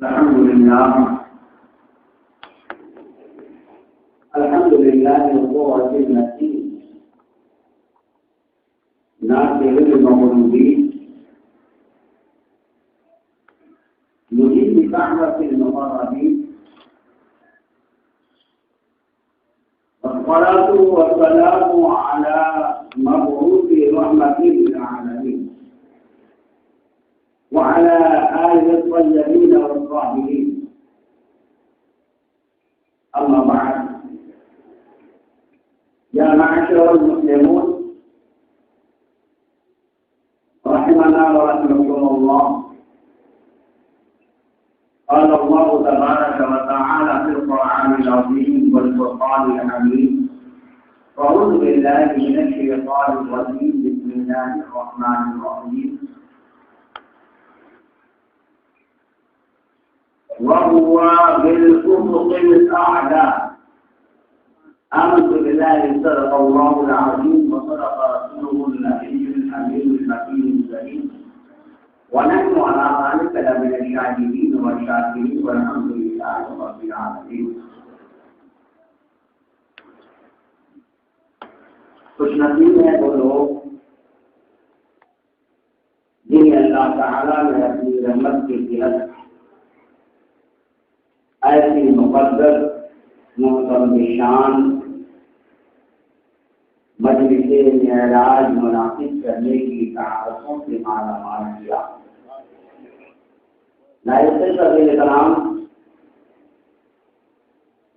الحمد لله القوة المتين ناصر المغلوبين مجيب دعوة المقربين والصلاة والسلام على مبعوث رحمة للعالمين وعلى آله الطيبين والطاهرين. أما بعد، يا معشر المسلمون رحمنا ورحمكم الله. قال الله تبارك وتعالى في القرآن العظيم والفرقان الحميد: أعوذ بالله من الشيطان الرجيم، بسم الله الرحمن الرحيم. وهو بالأفق الأعلى. آمنت بالله صدق الله العظيم وصدق رسوله النبي الحبيب المكين الكريم، ونحن على ذلك لمن الشاهدين والشاكرين والحمد لله رب العالمين. خوش نصیب ہیں وہ لوگ جنہیں اللہ تعالیٰ نے اپنی رحمت کے تحت ایسی مقدس محترم شان مجلس معراج منعقد کرنے کی طاقتوں سے مالا مال کیا. نائب صدر کرام،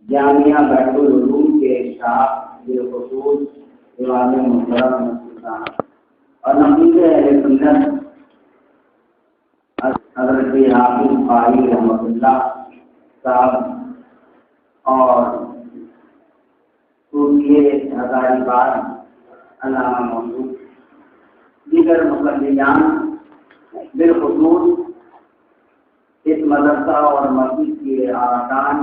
جامعہ بیت العلوم کے اسٹاف، بالخصوص امام محترم اور نقیب اہل سنت حضرت حافظ قاری رحمۃ اللہ صاحب اور صوفیہ ہزاری بار علامہ موجود، دیگر مقدمان، بالخصوص اس مدرسہ اور مسجد کے ارکان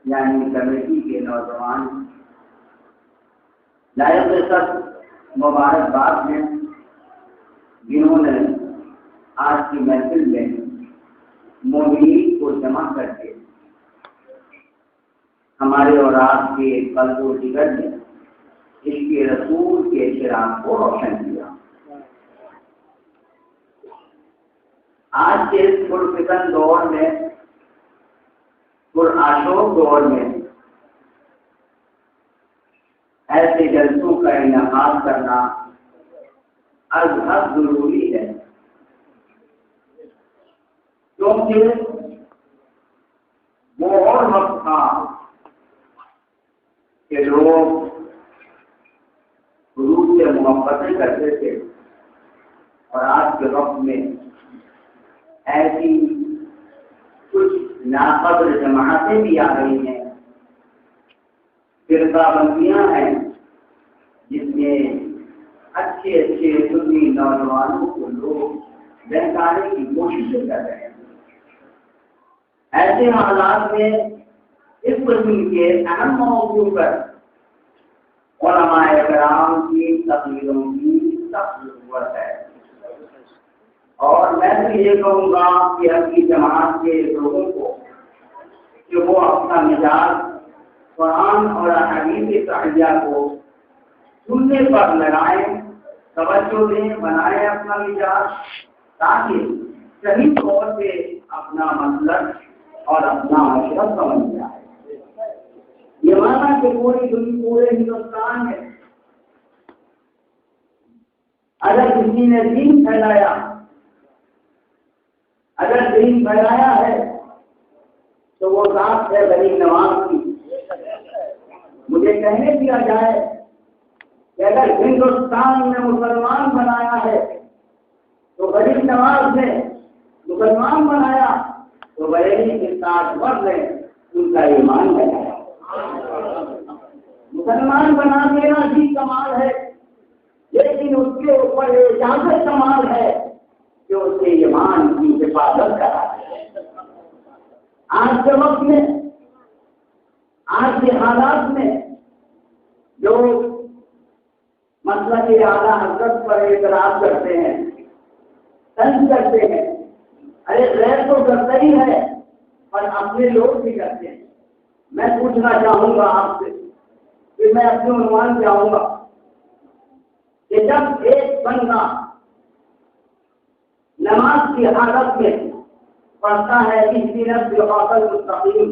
یعنی کمیٹی کے نوجوان، لائق سب مبارکباد ہیں جنہوں نے آج کی محفل میں مومنین کو جمع کر کے ہمارے اور آپ کے قلب و جگر میں عشق رسول کے چراغ کو روشن کیا. آج کے اس پرفتن دور میں، پرآشوق دور میں ایسے جلسوں کا انعقاد کرنا از حد ضروری ہے، کیونکہ وہ اور وقت تھا کہ لوگ حضور سے محبتیں کرتے تھے، اور آج کے وقت میں ایسی کچھ ناقدر جماعتیں بھی آ رہی ہیں، فرقہ بندیاں ہیں، جس میں اچھے اچھے سنی نوجوانوں کو لوگ بہکانے کی کوششیں کر رہے ہیں. ایسے حالات میں اس قسم کے اہم موضوع پر علماء کرام کی تقریروں کی سخت ضرورت ہے. اور میں بھی یہ کہوں گا کہ اپنی جماعت کے لوگوں کو کہ وہ اپنا مزاج قرآن اور احادیث صحیحہ کو سننے پر لگائیں، توجہ دیں، بنائیں اپنا مزاج، تاکہ صحیح طور سے اپنا مسلک اور اپنا مشرب سمجھ جائے. یہ مانا کہ پوری دنیا، پورے ہندوستان میں اگر کسی نے دین پھیلایا، اگر دین پھیلایا ہے تو وہ ذات ہے غریب نواز کی. مجھے کہنے دیا جائے کہ اگر ہندوستان میں مسلمان بنایا ہے تو غریب نواز نے مسلمان بنایا، تو بریلی کے ساتھ مرد نے ان کا ایمان بنایا. مسلمان بنا دینا بھی کمال ہے، لیکن اس کے اوپر اجازت کمال ہے کہ اس کے ایمان کی حفاظت کرا. آج کے وقت میں، آج کے حالات میں جو مسئلہ اعلیٰ حضرت پر اعتراض کرتے ہیں، تنگ کرتے ہیں، ارے غیر تو کرتا ہی ہے پر اپنے لوگ بھی کرتے ہیں. میں پوچھنا چاہوں گا آپ سے کہ میں اپنے عنوان پہ آؤں گا کہ جب ایک بندہ نماز کی حالت میں پڑھتا ہے اہدنا الصراط المستقیم،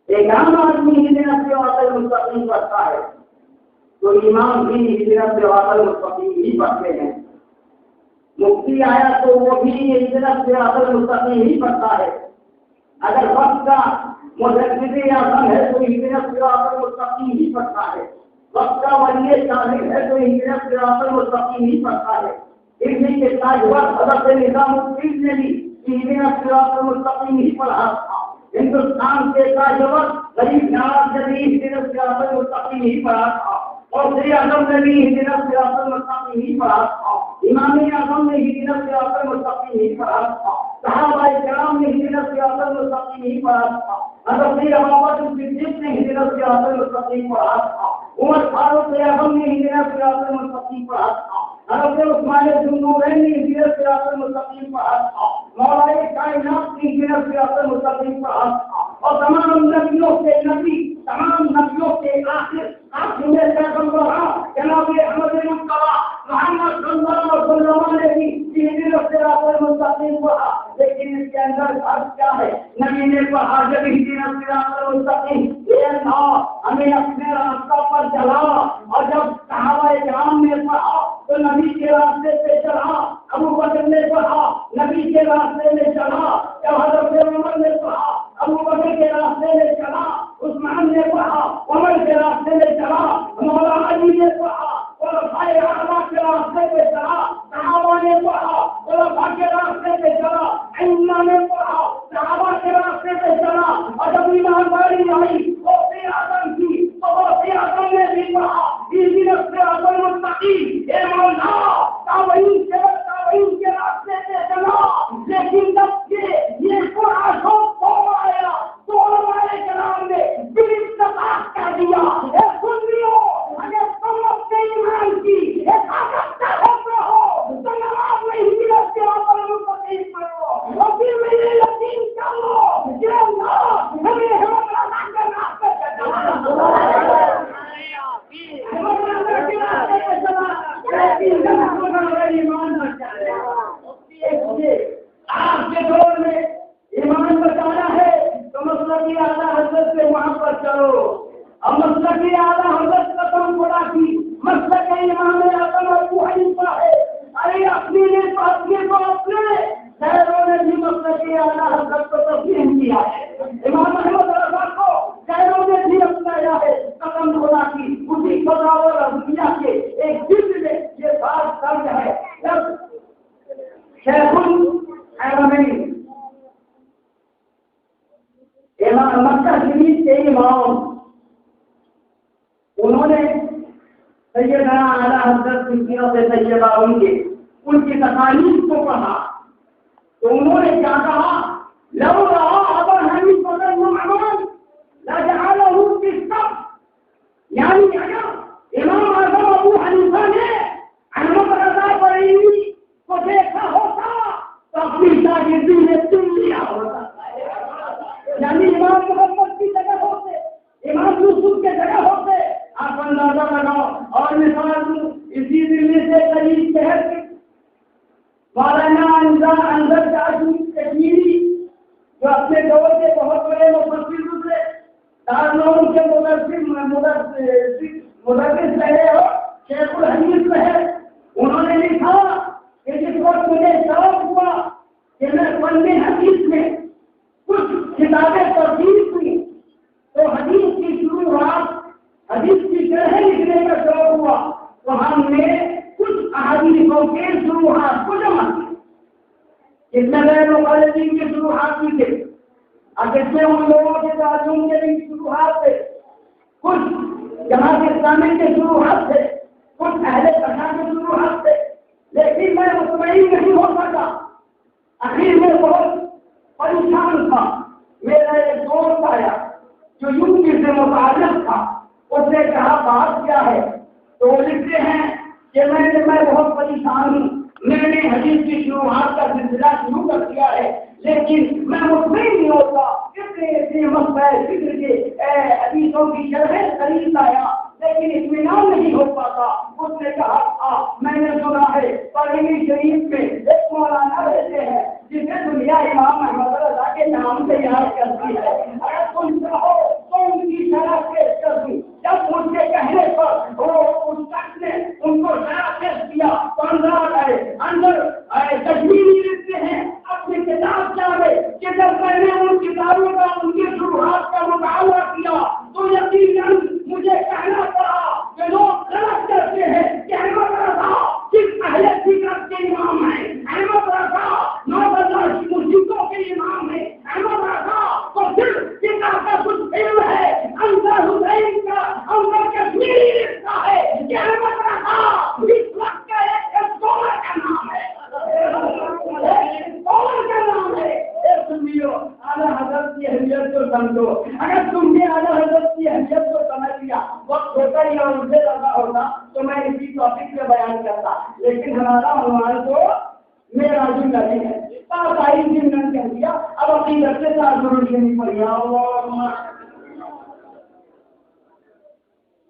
ایک عام آدمی اہدنا الصراط المستقیم پڑھتا ہے تو امام بھی اہدنا الصراط المستقیم ہی پڑھتے ہیں. مفتی آیا تو وہ بھی اہدنا الصراط المستقیم ہی پڑھتا ہے. اگر وقت کا مجدد اعظم ہے تو اہدنا الصراط المستقیم ہی پڑھتا ہے. وقت کا ولی صالح ہے تو اہدنا الصراط المستقیم ہی پڑھتا ہے. علم کے تاجور حضرت نظام الدین نے بھی اہدنا الصراط المستقیم ہی پڑھا تھا. ہندوستان کے تاجور غریب نواز نے بھی اہدنا الصراط المستقیم ہی پڑھا تھا. اور وزیر اعظم نے بھی اہدنا الصراط المستقیم ہی پڑھا تھا. امام اعظم نے اہدنا الصراط المستقیم ہی پڑھا تھا. صحابہ کرام نے اہدنا الصراط المستقیم ہی پڑھا تھا. حضرت ابوبکر صدیق نے اہدنا الصراط المستقیم پڑھا تھا. عمر فاروق اعظم نے اہدنا الصراط المستقیم پڑھا تھا. حضرت عثمان بن نورین نے اہدنا الصراط المستقیم پڑھا تھا. مولا کائنات نے اہدنا الصراط المستقیم پڑھا تھا. اور تمام نبیوں کے نبی، تمام نبیوں کے آخر میں پیغمبر جناب احمد مصطفیٰ محمد صلی اللہ علیہ وسلم نے بھی اہدنا الصراط المستقیم پڑھا. لیکن اس کے اندر فرق کیا ہے؟ نبی نے پڑھا جب اہدنا الصراط المستقیم، اے اللہ ہمیں اپنے راستہ پر چلا. اور جب صحابہ کرام نے پڑھا تو نبی کے راستے پہ چلا. ابو بکر نے پڑھا نبی کے راستے میں چلا. جب حضرت عمر نے پڑھا ابو بکر کے راستے میں چلا. عثمان نے پڑھا عمر کے راستے میں چلا. مولا علی نے پڑھا خلفائے اعظم کے راستے پہ چلا. صحابہ نے پڑھا خلفاء کے راستے پہ چلا. ائمہ نے پڑھا صحابہ کے راستے پہ چلا. اور جب ایمانداری آئی غوث اعظم کی تو غوث اعظم نے بھی پڑھا اہدنا الصراط المستقیم. اے مولا تابعین کے راستے پہ چلا. لیکن جب یہ قرآن کو آیا تو علماء کرام نے دل اتفاق کر دیا. اے سنیو، اگر تم اپنے ایمان کی حفاظت کرتے ہو تو نماز میں اہدنا الصراط المستقیم پڑھو. اور پھر میں یہ یقین کرو کہ اللہ ہمیں ہمارا کے راستے پہ چلا. آپ کے دور میں ایمان بچانا ہے تو مسلکی اعلیٰ حضرت سے وہاں پر چلو. اور مسلکی اعلیٰ حضرت کا تم پڑا کی مسلک امام اعظم ابو حنیفہ ہے. ارے اپنی نے تو اپنے شہروں نے بھی مسلکی اعلیٰ حضرت کو تسلیم کیا ہے. امام احمد رضا کو شہروں نے بھی اپنایا ہے. قدم خدا کی اسی خدا اور رضیہ کے ایک دل میں یہ بات درج ہے. جب شیخ الحرمین امام مکہ شریف کے امام انہوں نے سیدنا اعلیٰ حضرت کی سیرت طیبہ ان کی تقاریر کو پڑھا تو انہوں نے کیا کہا؟ لو رأى ابا حنیفہ المعمون لجعله في الصف. یعنی اگر امام اعظم ابو حنیفہ نے احمد رضا بریلوی کو دیکھا ہوتا تو اپنی شاگردی میں چن لیا ہوتا. یعنی امام محمد کی جگہ ہوتے، امام یوسف کے جگہ ہوتے. آپ اندازہ لگاؤ. اور مثال اسی دلی سے قریب شہر کے مولانا انظر کشمیری جو اپنے دور کے بہت بڑے مفسر گزرے، دارالعلوم کے مدرس رہے اور شیخ الحدیث رہے، انہوں نے لکھا کہ جس وقت مجھے شوق ہوا کہ میں فن حدیث میں کچھ کتابیں ترتیب ہوئی تو حدیث کی شروعات، حدیث کی شرح لکھنے کا شوق ہوا تو ہم نے کچھ احادیثوں کے شروحات کو جمع کی. جتنے غیر مقلدین کی شروحات بھی تھے، اگر سے ان لوگوں کے تعلیم کے بھی شروحات تھے، کچھ جماعت اسلامی کے شروحات تھے، کچھ اہل پٹھا کے شروحات تھے. لیکن میں مطمئن نہیں ہو سکا. آخر میں بہت پریشان تھا. میرا ایک دوست آیا جو یوپی سے متعلق تھا. اس نے کہا بات کیا ہے؟ تو وہ لکھتے ہیں کہ میں بہت پریشان ہوں. میں نے حدیث کی شروعات کا سلسلہ شروع کر دیا ہے، لیکن میں مطمئن نہیں ہوتا اتنے مسائل فکر کے حدیثوں کی شرح قریب آیا، لیکن اطمینان نہیں ہو پاتا۔ اس نے کہا میں نے سنا ہے قرآن شریف میں ایک مولانا رہتے ہیں جسے دنیا امام احمد رضا کے نام سے یاد کرتی ہے، اگر تم چاہو تو ان کی شرح پیش کر دوں۔ جب ان کے کہنے پر وہ اس شخص نے ان کو شرح پیش کیا تو اندر کشمیری لکھتے ہیں اپنی کتاب چاہے کہ جب میں نے ان کتابوں کا ان کی شروعات کا مطالعہ کیا تو یقیناً مجھے کہنا پڑا کہ لوگ غلط کرتے ہیں کہ احمد رضا صرف اہل فکر کے امام ہیں، احمد رضا 9,000 مسجدوں کے امام ہیں، احمد رضا تو صرف فقہ کا کچھ علم ہے، اندر حسین کا اندر کشمیری لکھتا ہے کہ احمد رضا اس وقت کا ایک اسکالر کا نام ہے، اسکالر کا نام ہے۔ اعلیٰ حضرت کی اہمیت کو سمجھو، اگر تم نے اعلیٰ حضرت کی اہمیت کو سمجھ لیا، وقت ہوتا یا ان سے زیادہ ہوتا تو میں اسی ٹاپک پہ بیان کرتا، لیکن ہمارا عنوان تو میرا زندگی ہے، تاریخ زندگی کہہ دیا۔ اب عقیدت سے تعلق نہیں پڑیا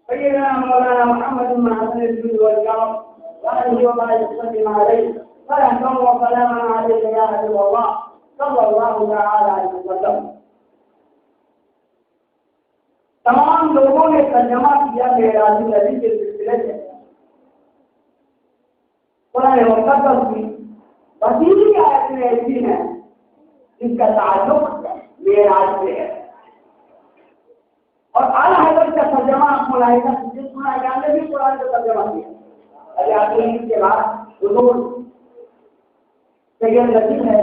سیدنا مولانا محمد بن حسن الولیاء وعلى وعلى وسلم عليه فلهم وسلام عليك يا حبيب الله صلی اللہ تعالی علیہ وسلم۔ تمام لوگوں نے ترجمہ کیا معراج نبی کے سلسلے سے، قرآن مقدس کی وسیع آیتیں ایسی ہیں جس کا تعلق معراج سے ہے، اور اعلیٰ حضرت کا ترجمہ آپ ملائے گا جس ملائکہ نے بھی قرآن کا ترجمہ کیا۔ کے بعد حضور سید نصیب ہے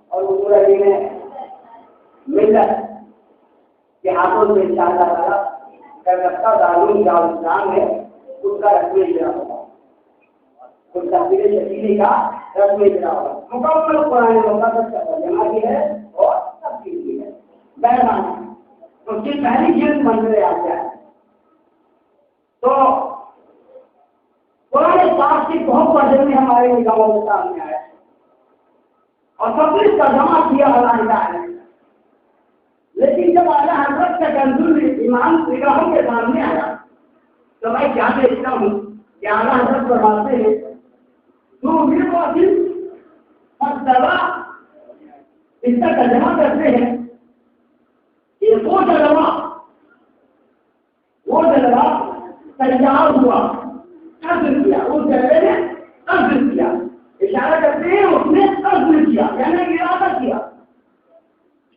اور حضور علی نے ملت کے ہاتھوں سے انشاءاللہ تعالی کلکتہ دارالاسلام ہے اس کا رسمی اجرا ہوگا، اس تحریر شکیلی کا رسمی اجرا ہوگا، مکمل قرآن مقدس کا ترجمہ بھی ہے اور تفسیر بھی ہے۔ بہرحال اس کی پہلی جلد منظر آ گیا ہے، تو قرآن پاک کی بہت بڑے میں ہمارے نگاہوں کے سامنے آیا اور سب نے ترجمہ کیا اللہ ہے، لیکن جب اعلیٰ حضرت کا کنزول ایمان نگاہوں کے سامنے آیا تو میں کیا دیکھتا ہوں کہ اعلیٰ حضرت فرماتے ہیں تو میرے کو مرتبہ اس کا ترجمہ کرتے ہیں کہ وہ جلوہ تیار ہوا، قصد کیا، اس جگہ نے قصد کیا، اشارہ کرتے ہیں اس نے قصد کیا یعنی ارادہ کیا۔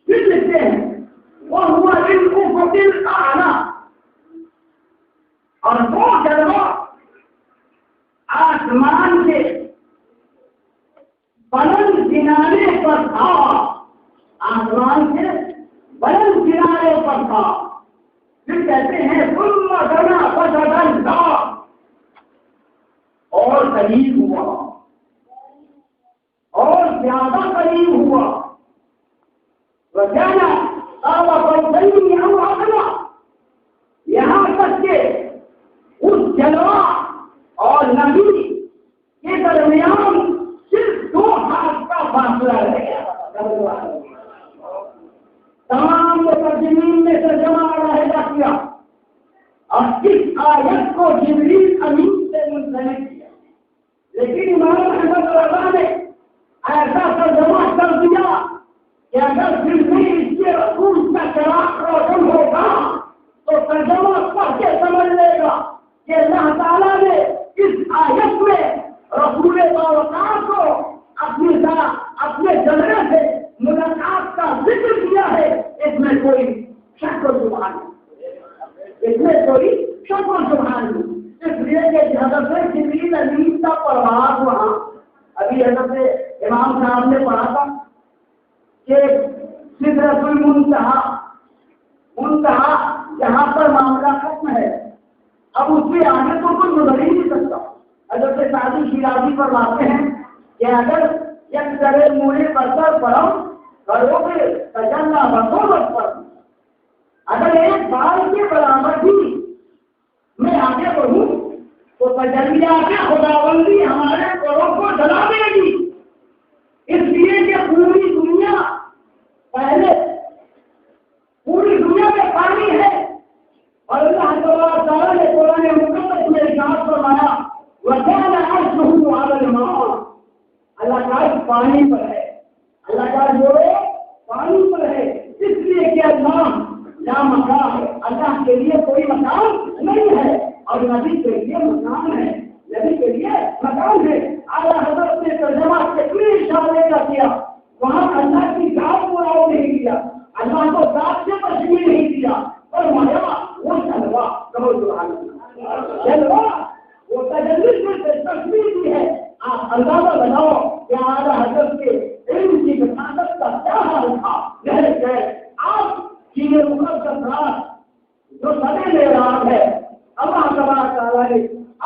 پھر لکھتے ہیں وہ ہوا دل کو فصل آنا، اور وہ جلوہ آسمان کے بلند کنارے پر تھا، آسمان کے بلند کنارے پر تھا۔ پھر کہتے ہیں ثم دنا فتدلى، اور قریب ہوا اور زیادہ قریب ہوا، وكان قاب قوسين او ادنى، یہاں تک کہ اس جلوہ اور نبی کے درمیان صرف 2 ہاتھ کا فاصلہ رہ گیا۔ تمام مترجمین نے ترجمہ علیحدہ کیا اور اس آیت کو جبریل امین سے منسلک کیا، لیکن امام احمد رضا نے ایسا ترجمہ کر دیا کہ اگر پھر بھی اس کے رسول کا چراغ روشن ہوگا تو ترجمہ پڑھ کے سمجھ لے گا کہ اللہ تعالیٰ نے اس آیت میں رسول باوقار کو اپنے جلوے سے ملاقات کا ذکر کیا ہے، اس میں کوئی شک و شبہ نہیں، اس میں کوئی شک و شبہ نہیں۔ اس لیے کہ حضرت جبریل امین کا پرواز وہاں ابھی حضرت امام صاحب نے پڑھا تھا کہ سدرۃ منتہا جہاں پر معاملہ ختم ہے، اب اس کے آگے تو کوئی گزر ہی نہیں سکتا۔ حضرت سعدی شیرازی فرماتے ہیں کہ اگر یک کرے موڑے برسر پڑھو کرو گے تجلّہ بصورت پر، اگر ایک بال کے برابر بھی میں آگے بڑھوں تو تجلیات خداوندی ہمارے گھروں کو جلا دے گی. اس لیے کہ پوری دنیا پہلے پوری دنیا میں پانی ہے اور اللہ تعالیٰ نے قرآن مقدس میں ارشاد فرمایا وَكَانَ عَرْشُهُ عَلَى الْمَاءِ. اللہ کا عرش پانی پر ہے. اللہ کا جو پانی پر ہے. اس لیے کہ اللہ لا مکان ہے. اللہ کے لیے کوئی مکان نہیں ہے اور نبی کے لیے مکان ہے. نبی کے لیے مکان ہے. اعلیٰ حضرت نے ترجمہ کتنی اشارے کا کیا. وہاں اللہ کی ذات کو آؤ نہیں کیا, اللہ کو ذات سے تشبیہ نہیں کیا اور مایا وہ جلوہ کہو سبحان اللہ. جلوہ وہ تجلی سے تشبیہ کی ہے. آپ اندازہ لگاؤ کہ اعلیٰ حضرت کے علم کی وساطت کا کیا حال تھا. آپ کی یہ مقدس رات جو سدے لے رہا ہے, اللہ تبارک تعالیٰ نے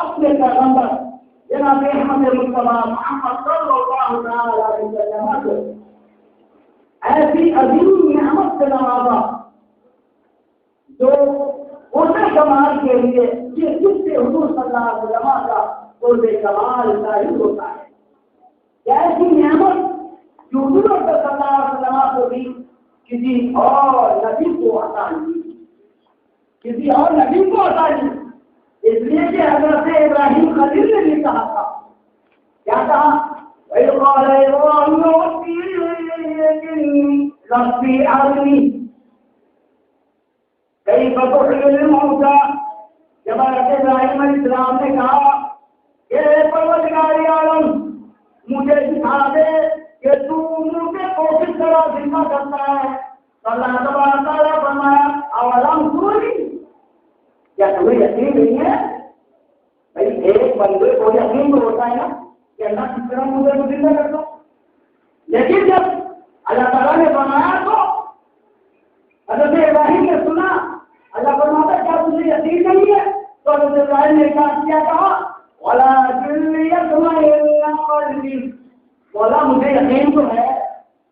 اپنے پیغمبر جناب احمد مصطفیٰ محمد صلی اللہ تعالی علیہ وسلم کو ایسی عظیم نعمت سے نوازا جو اسے کمال کے لیے یہ جس سے حضور صلی اللہ علیہ وسلم کا قرب کمال ظاہر ہوتا ہے. ایسی نعمت جو حضور صلی اللہ علیہ وسلم کو بھی کسی اور نبی کو عطا نہیں, کسی اور نبی کو عطا نہیں. اس لیے کہ حضرت ابراہیم خلیل نے بھی کہا تھا, کیا کہا, وَإِذْ قَالَ إِبْرَاهِيمُ رَبِّ أَرِنِي كَيْفَ تُحْيِي الْمَوْتَىٰ. جب حضرت ابراہیم علیہ السلام نے کہا کہ پروردگار عالم مجھے دکھا دے کہ تو مجھے کو کس طرح زندہ کرتا ہے. اللہ تبارک تعالیٰ فرمایا اولم تُرِنِی, کیا تمہیں یقین نہیں ہے؟ بھائی ایک بندے کو یقین تو ہوتا ہے نا کہ اللہ کس طرح مجھے زندہ کر دو. لیکن جب اللہ تعالیٰ نے فرمایا تو حضرت ابراہیم نے سنا, اللہ فرماتا کیا تجھے یقین نہیں ہے؟ تو حضرت ابراہیم نے کہا وَلَٰكِن لِّيَطْمَئِنَّ قَلْبِي, مولا مجھے یقین تو ہے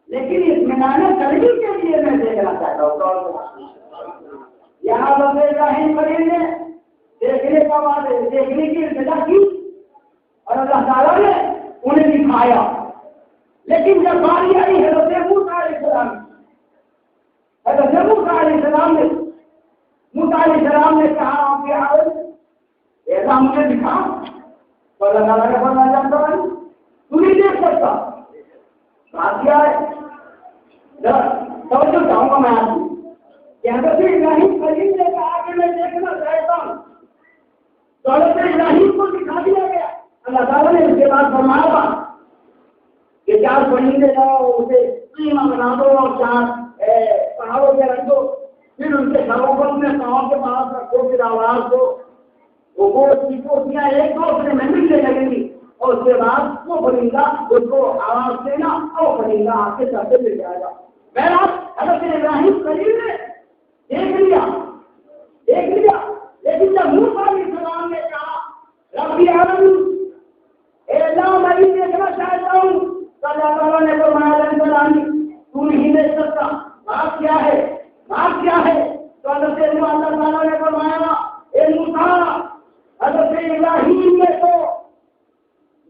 لیکن اطمینان قلبی کے لیے میں دیکھنا چاہتا ہوں. یہاں حضرت ابراہیم خلیل نے دیکھنے کا بعد دیکھنے کی التجا کی اور اللہ تعالیٰ نے انہیں دکھایا. لیکن جب باری آئی حضرت موسیٰ علیہ السلام, حضرت موسیٰ علیہ السلام نے کہا کہ ایسا مجھے دکھا, تو اللہ تعالیٰ نے فرمایا جانتا ہے تو نہیں دیکھ سکتا. بات کیا ہے توجہ چاہوں گا میں آپ کو کہ حضرت ابراہیم خلیل نے کہا کہ میں دیکھنا چاہتا ہوں, تو حضرت ابراہیم کو دکھا دیا گیا. اللہ تعالیٰ نے اس کے بعد فرمایا تھا کہ 4 پرندے لاؤ, اسے قیمہ بنا دو اور 4 پہاڑوں پہ رکھ دو, پھر ان کے سروں کو اپنے پاؤں کے پاس رکھو, پھر آواز دو, وہ گوشت کی کوٹیاں ایک دوسرے میں ملنے لگیں گی اور اس کے بعد وہ پرندہ اس کو آواز دینا اور پرندہ آپ کے سر سے مل جائے گا. بہرحال حضرت ابراہیم خلیل نے دیکھ لیا, لیکن جب موسیٰ علیہ السلام نے کہا ربی ارنی, اے اللہ میں بھی دیکھنا چاہتا ہوں, تو اللہ تعالیٰ نے فرمایا تو نہیں دیکھ سکتا. بات کیا ہے؟ تو حضرت اللہ تعالیٰ نے فرمایا اے موسیٰ, حضرت ابراہیم نے تو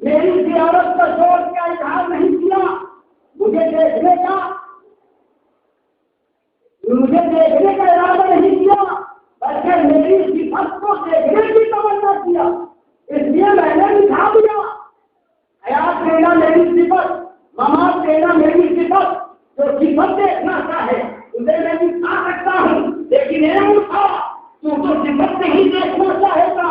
میری زیارت کا شوق کا اظہار نہیں کیا, مجھے دیکھنے کا ارادہ نہیں کیا, بلکہ میری صفت کو دیکھنے کی تمنا کیا. اس لیے میں نے دکھا دیا. حیات دینا میری صفت, ممات دینا میری صفت, جو صفت دیکھنا چاہے اسے میں دکھا سکتا ہوں. لیکن اے موسیٰ, تو صفت نہیں دیکھنا چاہتا,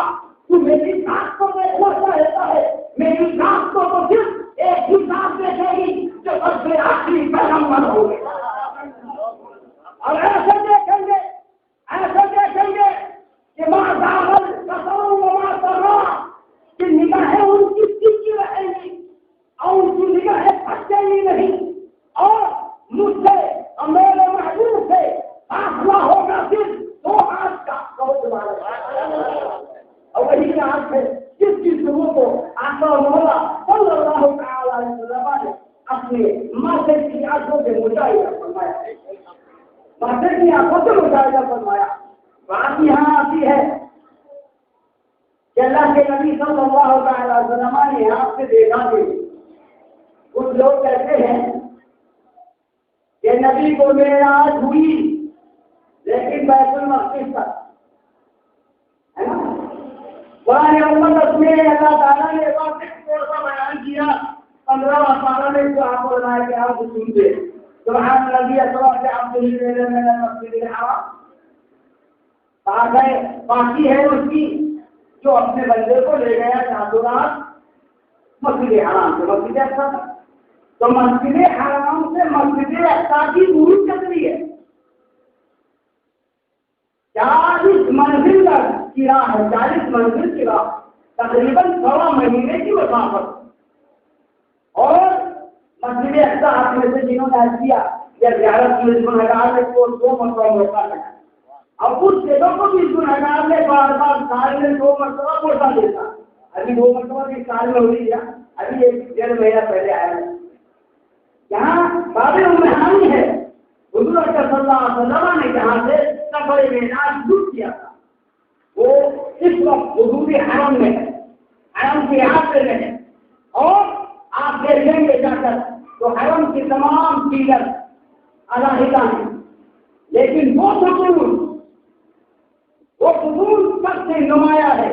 تو میری ذات کو دیکھنا چاہتا ہے. میری ذات کو تو صرف ایک ہی ذات دیکھے گی جو سب سے آخری پیغمبر ہو گئے, اور ایسے دیکھیں گے کہ ماں داخل کسروں ماں کرنا کہ نگاہیں ان کی سیکھی رہیں گی اور ان کی نگاہیں پھٹیں گی نہیں, اور مجھ سے اور میرے محبوب سے فاصلہ ہوگا صرف 2 ہاتھ کا. اور وہی ہاتھ ہے جس کی شروع کو آقا مولا صلی اللہ تعالی علیہ وسلم نے اپنے ماتھے کی آنکھوں سے مشاہدہ فرمایا. بات یہاں آتی ہے کہ اللہ کے نبی صلی اللہ علیہ وسلم نے آپ سے دیکھا کہ کچھ لوگ کہتے ہیں کہ نبی کو معراج ہوئی لیکن بیت المقدس تک، ہے نا؟ قرآن امت میں اللہ تعالیٰ نے واضح طور پر بیان کیا 15 اور 12 میں جو آپ کو بنایا کہ آپ سنتے سبحان الذی اسریٰ بعبدہ لیلا من المسجد الحرام، باقی ہے اس کی جو اپنے بندے کو لے گیا راتوں رات مسجد حرام سے مسجد اقصیٰ تک۔ تو مسجد حرام سے مسجد اقصیٰ کی دوری کتنی ہے؟ 40 منزل کی راہ ہے، 40 منزل کی راہ، تقریباً 16 مہینے کی مسافت۔ اور مسجد اقصیٰ آپ میں سے جنہوں نے حج کیا یا زیارت کی اس گنہگار میں کو 2 مرتبہ موقع ملا، اب اس جگہ کو بھی اس گنہگار میں بار بار سال میں 2 مرتبہ موقع دیتا، ابھی 2 مرتبہ بھی سال میں ہو رہی ہے، ابھی 1.5 مہینہ پہلے آیا ہے۔ یہاں باب امہانی ہے، حضور صلی اللہ علیہ وسلم نے جہاں سے سفر معراج شروع کیا تھا وہ اس وقت حضور حرم میں ہے، حرم کے آخر میں ہے، اور آپ دیکھیں گے جا کر تو حرم کی تمام پیلر علیحدہ ہیں، لیکن وہ ستون سب سے نمایاں ہے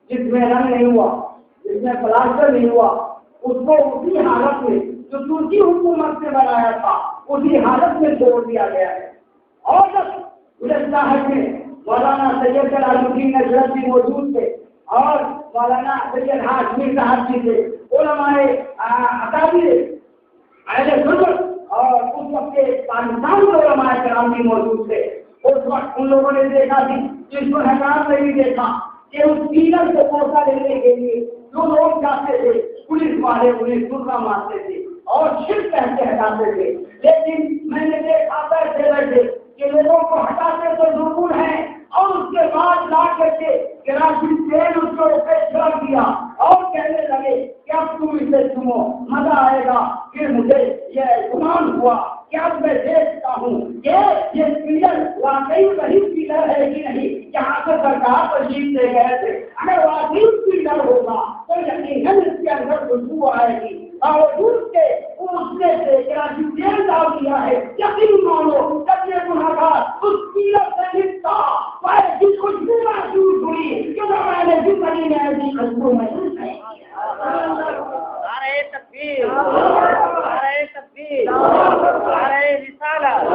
جس میں رنگ نہیں ہوا، جس میں پلاسٹر نہیں ہوا، اس کو اسی حالت میں جو ترکی حکومت نے بنایا تھا اسی حالت میں چھوڑ دیا گیا ہے۔ اور جب گزشتہ حج میں مولانا سید جلال الدین نصرت بھی موجود تھے اور مولانا سید ہاشمی صاحب جی تھے، علماء اکابر اہل سنت اور اس وقت کے پاکستان کے علماء کرام بھی موجود تھے۔ اس وقت ان لوگوں نے دیکھا کہ جس کو حکام نہیں دیکھا کہ اس پیلر سے پوچھا لینے کے لیے جو لوگ جاتے تھے پولیس والے انہیں سرما مارتے تھے اور شرک کہتے ہٹاتے تھے، لیکن میں نے دیکھا بیٹھے بیٹھے کہ لوگوں کو ہٹاتے تو ضرور ہیں اور اس کے بعد لا کر کے کراچی تیل اس کو چھڑک دیا اور کہنے لگے کہ اب تم اسے سنو مزہ آئے گا۔ پھر مجھے یہ گمان ہوا کہ اب میں دیکھتا ہوں کہ یہ پیلر واقعی وہی پیلر ہے کہ نہیں جہاں سے سرکار تشریف لے گئے تھے۔ اگر واقعی پیلر ہوگا تو یقیناً اس کے اندر خوشبو آئے گی، باوجود کے اس نے سے کراچی تیل ڈال دیا ہے۔ یقین مانو جب یہ گنہگار اس پیلر سے لپٹا جس خوشبو محسوس ہوئی کہ میں نے زندگی میں ایسی خوشبو محسوس نہیں کی۔ نعرہ تکبیر، نعرہ تکبیر، نعرہ رسالت،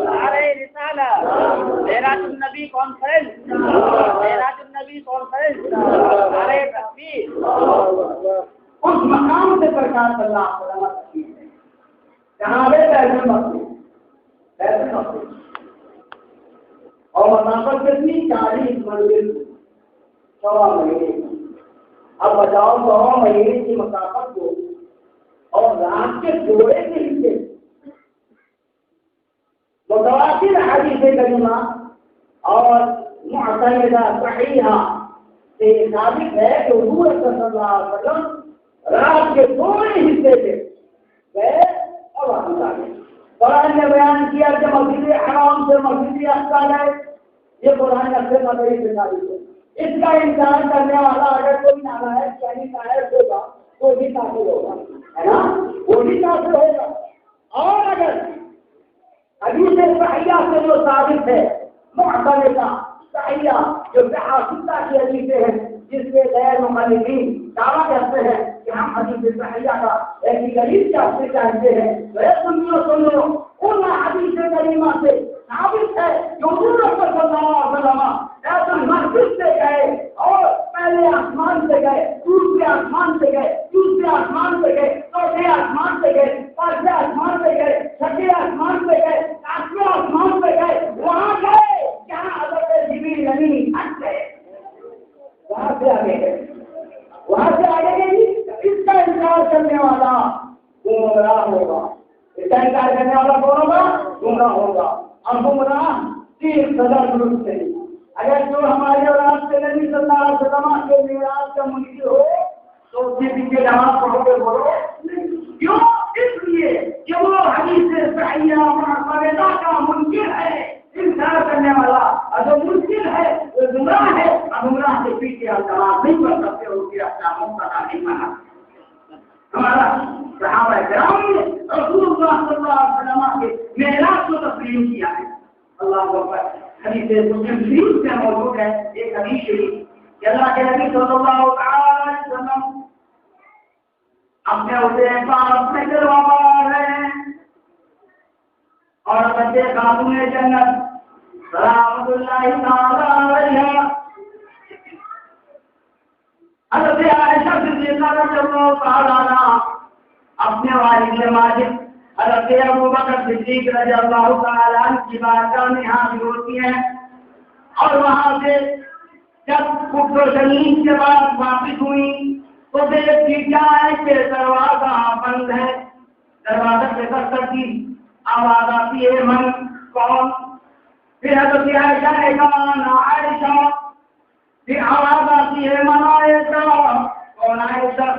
نعرہ رسالت، معراج النبی کانفرنس، معراج النبی کانفرنس، نعرہ تکبیر۔ اس مقام سے سرکار صلی اللہ علیہ وسلم تشریف ہے جہاں بیت المقدس اور مسافت کتنی 40 منزل 16 مہینے کی۔ اب بچاؤ 16 مہینے کی مسافت کو اور رات کے جوڑے کے حصے متواتر حدیث کریمہ اور معتمدہ صحیحہ سے ثابت ہے کہ حضور صلی اللہ علیہ وسلم رات کے تھوڑے حصے سے گئے اور واپس آ گئے۔ قرآن نے بیان کیا کہ مسجد حرام سے مسجد اقصیٰ گئے، یہ قرآن اکثر مدعی سے ثابت ہے۔ اس کا انکار کرنے والا اگر کوئی نالائق یعنی نااہل ہوگا وہ بھی کافر ہوگا، ہے نا، وہ بھی کافر ہوگا۔ اور اگر حدیث صحیحہ سے جو ثابت ہے معتمدہ صحیحہ جو بحاثہ کی حدیثیں ہیں جس کے غیر مخالفین دعویٰ کرتے ہیں کہ ہم حدیث صحیحہ کا ایسی غریب سے آپ سے چاہتے ہیں، سنو ان حدیث کریمہ سے ثابت ہے جو حضور صلی اللہ علیہ وسلم بیت المقدس سے گئے اور پہلے آسمان سے گئے، دوسرے آسمان سے گئے، تیسرے آسمان سے گئے، چوتھے آسمان سے گئے، پانچویں آسمان سے گئے، چھٹے آسمان سے گئے، ساتویں آسمان سے گئے، وہاں گئے جہاں حضرت جبریل امین تھے، وہاں سے آگے گئے، وہاں سے آگے گئے۔ اس کا انکار کرنے والا گمراہ ہوگا، اس کا انکار کرنے والا کون ہوگا؟ گمراہ ہوگا۔ اب گمراہ 30 سزا درست نہیں۔ اگر جو ہمارے اولاد سے نبی صلی اللہ علیہ وسلم کے میراث کا منکر ہو تو اس کے پیچھے نماز پڑھو گے بولو نہیں۔ کیوں؟ اس لیے کہ وہ حدیث صحیحہ معتمدہ کا منکر ہے، انکار کرنے والا۔ اور جو منکر ہے وہ گمراہ ہے، اور گمراہ کے پیچھے نماز نہیں نہیں کر سکتے ہو کہ اپنا مقتدا نہیں مانا. ہمارا صحابہ کرام نے رسول اللہ صلی اللہ علیہ وسلم کے معراج کو تسلیم کیا ہے. اللہ اکبر. حدیث مسلم شریف میں موجود ہے ایک حدیث شریف کہ اللہ کے نبی صلی اللہ علیہ وسلم اپنے اسے پاس میں کروا رہے ہیں اور بچے خاتون جنت رحمت اللہ تعالی علیہ حضرت عائشہ صدیقہ رضی اللہ تعالی عنہا اپنے والد ماجد حضرت ابوبکر صدیق رضی اللہ تعالی عنہ کی بارگاہ میں حاضر ہوتی ہیں اور وہاں سے جب کفر و تکلیف کے بعد واپس ہوئی تو دیکھتی کیا ہے کہ دروازہ بند ہے. دروازہ سے دستک کی آواز آتی ہے من کون؟ پھر حضرت عائشہ نے کہا نا عائشہ. پھر آواز آتی ہے من عائشہ. کون عائشہ؟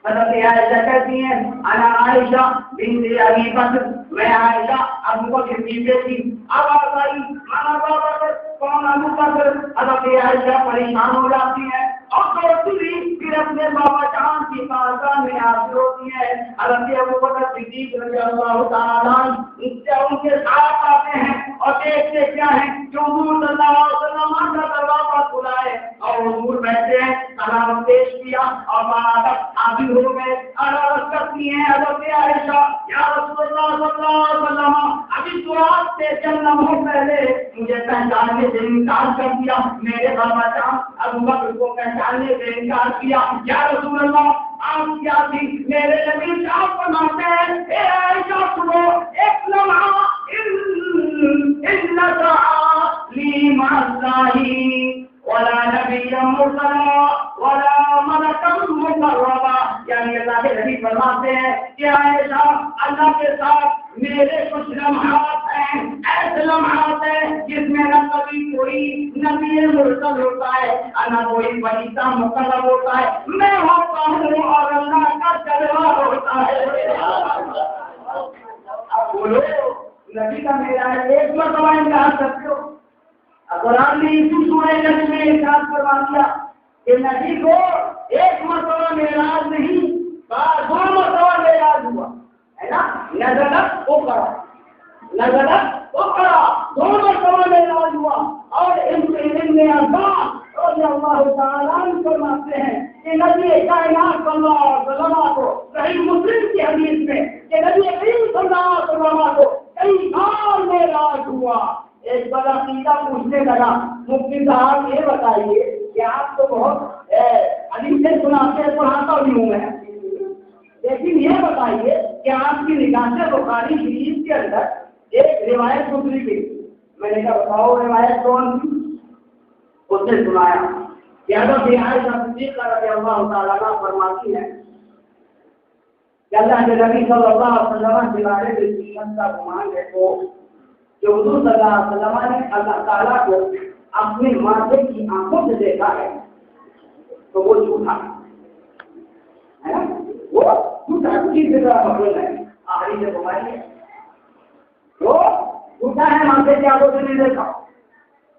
حضرت عائشہ کہتی ہیں انا عائشہ بنت ابی بکر. میں عائشہ ابو بکر کی بیٹی. آواز آئی من ابو بکر. کون ابو بکر؟ حضرت عائشہ پریشان ہو جاتی ہے اور پھر اپنے بابا جان کی بارگاہ میں حاضر ہوتی ہے. حضرت ابوبکر صدیق رضی اللہ تعالیٰ عنہ ان کے ساتھ آتے ہیں اور دیکھتے کیا ہے کہ حضور صلی اللہ علیہ وسلم کا دروازہ کھلا ہے اور حضور بیٹھے ہیں. سلام پیش کیا اور بارات حاضر ہو گئے. عرض کرتی ہیں حضرت عائشہ یا رسول اللہ صلی اللہ علیہ وسلم ابھی تو آپ سے جنم ہو پہلے مجھے پہچاننے سے انکار کر دیا. میرے بابا جان ابوبکر کو پہچاننے سے انکار کیا. یا رسول اللہ آپ کیا تھی؟ میرے نبی آپ فرماتے ہیں اے عائشہ سنو ایک لمحہ لی مع اللہ ولا نبی مرسلا ولا ملک مقربا. یعنی اللہ کے نبی فرماتے ہیں کہ عائشہ اللہ کے ساتھ میرے کچھ لمحات ہیں، ایسے لمحات ہیں جس میں نہ کبھی کوئی نبی مرسل ہوتا ہے نہ کوئی فرشتہ مقرب ہوتا ہے. میں ہوتا ہوں اور اللہ کا جلوہ ہوتا ہے. اب بولو نبی کا میرا ہے ایک مرتبہ انکار کرتے ہو. قرآن نے اسی سورہ نبی میں ارشاد فرما دیا کہ نبی کو ایک مرتبہ معراج نہیں دو مرتبہ معراج ہوا ہے نا. نزلت اقرا دو مرتبہ معراج ہوا. اور ابن عباس رضی اللہ تعالیٰ عنہ فرماتے ہیں کہ نبی کائنات صلی اللہ علیہ وسلم کو صحیح مسلم کی حدیث میں کہ نبی کریم صلی اللہ علیہ وسلم کو کئی بار معراج ہوا. ایک بڑا عقیدہ پوچھنے لگا مفتی صاحب یہ بتائیے کہ آپ تو بہت حدیثیں سناتے ہیں پڑھاتا بھی ہوں میں لیکن یہ بتائیے کہ آپ کی نگاہ سے بخاری شریف کے اندر ایک روایت گزری گئی. میں نے کہا بتاؤ روایت کون تھی؟ اس نے سنایا کہ حضرت عائشہ صدیقہ رضی اللہ تعالیٰ عنہا فرماتی ہے کہ اللہ کے نبی صلی اللہ علیہ وسلم کے بارے میں دشمن کا گمان ہے تو جو حضور صلی اللہ علیہ وسلم نے اللہ تعالیٰ کو اپنے ماتھے کی آنکھوں سے دیکھا ہے تو وہ جھوٹا ہے نا. وہ جھوٹا کسی طرح مقبول ہے آخری سے گھمائیے وہ جھوٹا ہے ماتھے کی آنکھوں سے نہیں دیکھا.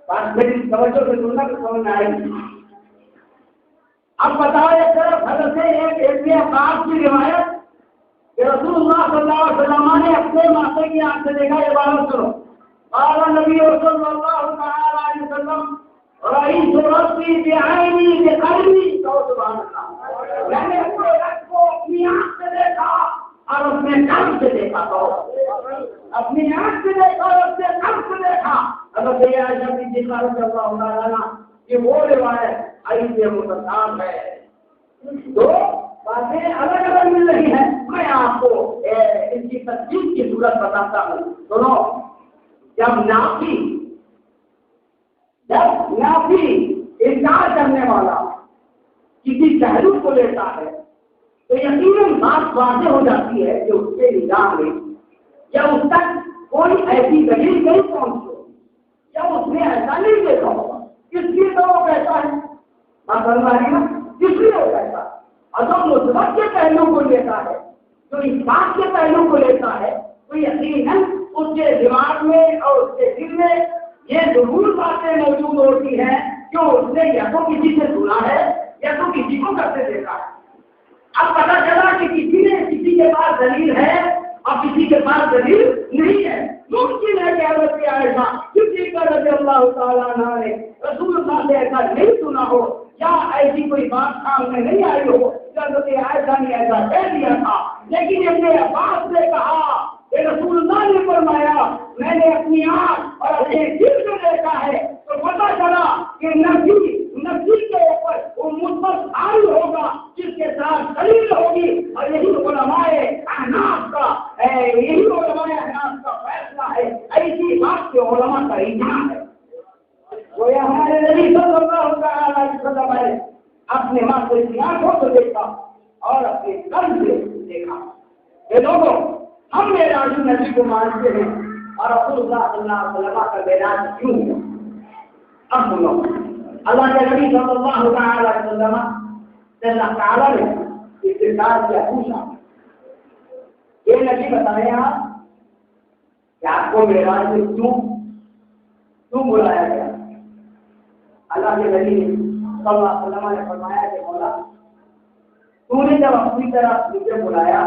بات میری توجہ سے سننا تو سمجھ میں آئے گی. اب بتاؤ ایک طرف حضرت ایک ابن عباس کی روایت کہ رسول اللہ صلی اللہ علیہ وسلم نے اپنے ماتھے کی آنکھ سے دیکھا. یہ بات سنو قال النبي صلى الله تعالى عليه وسلم رأيت ربي بعيني بقلبي. سبحان اللہ. میں نے اپنی آنکھ سے دیکھا اور اپنے قلب سے دیکھا. اپنی آنکھ سے دیکھا اور اپنے قلب سے دیکھا. حضرت عائشہ صدیقہ رضی اللہ تعالیٰ عنہا یہ وہ روایت ایسے متضاد ہے. دو باتیں الگ الگ مل رہی ہیں. میں آپ کو اس کی تصدیق کی صورت بتاتا ہوں. سنو جب نافی انکار کرنے والا کسی پہلو کو لیتا ہے تو یقیناً بات واضح ہو جاتی ہے کہ اس کے نگاہ میں یا اس تک کوئی ایسی دلیل نہیں پہنچی یا اس نے ایسا نہیں دیکھا ہوگا. کس لیے تو وہ کہتا ہے بات بنواری نا کس لیے وہ کہتا ہے. اور جو مثبت کے پہلو کو لیتا ہے جو اس بات کے پہلو کو لیتا ہے تو یقیناً اس کے دماغ میں اور اس کے دل میں یہ ضرور باتیں موجود ہوتی ہیں جو اس نے یا تو کسی سے سنا ہے یا کسی کو کرتے دیکھا ہے. اب پتا چلا کہ کسی کے پاس دلیل ہے اور کسی کے پاس دلیل نہیں ہے. ممکن ہے کہ حضرت عائشہ صدیقہ رضی اللہ تعالیٰ عنہا نے رسول اللہ سے ایسا نہیں سنا ہو یا ایسی کوئی بات سامنے نہیں آئی ہو کہ حضرت عائشہ نے ایسا کہہ دیا تھا. لیکن ابن عباس نے کہا کہ رسول اللہ نے فرمایا میں نے اپنی آنکھ اور اپنے دل سے دیکھا ہے تو پتا چلا کہ نبی کے اوپر وہ مثبت حال ہوگا جس کے ساتھ دلیل ہوگی. اور یہی علماء احناف کا فیصلہ ہے. ایسی بات کے علماء کا اجماع ہے. وہ ہمارے نبی صلی اللہ علیہ وسلم نے اپنے ماں کو اپنی آنکھوں سے دیکھا اور اپنے قلب سے دیکھا. یہ لوگوں ہم معراج نبی کو مانتے ہیں اور رسول اللہ صلی اللہ علیہ وسلم کا معراج کیوں ہوا؟ اب سنو اللہ کے نبی صلی اللہ علیہ وسلم سے اللہ تعالیٰ نے استدلال کیا پوچھا یہ نبی بتائیں آپ کہ آپ کو معراج میں کیوں بلایا گیا؟ اللہ کے نبی صلی اللہ علیہ وسلم نے فرمایا کہ مولا تو نے جب اپنی طرح مجھے بلایا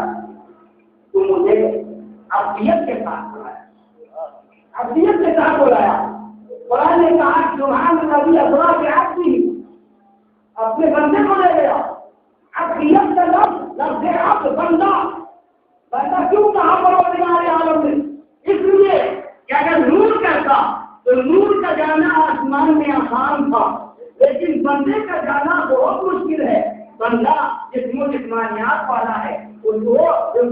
تو مجھے عبدیت کے ساتھ بلایا. قرآن نے کہا سبحان الذی اسری بعبدہ اپنے بندے کو لے گیا. عبدیت کا لفظ عبد بندہ کیوں کہا پروردگار عالم نے؟ اس لیے کہ اگر نور کرتا تو نور کا جانا آسمان میں آسان تھا لیکن بندے کا جانا بہت مشکل ہے. بندہ جسم و جسمانیات والا ہے اس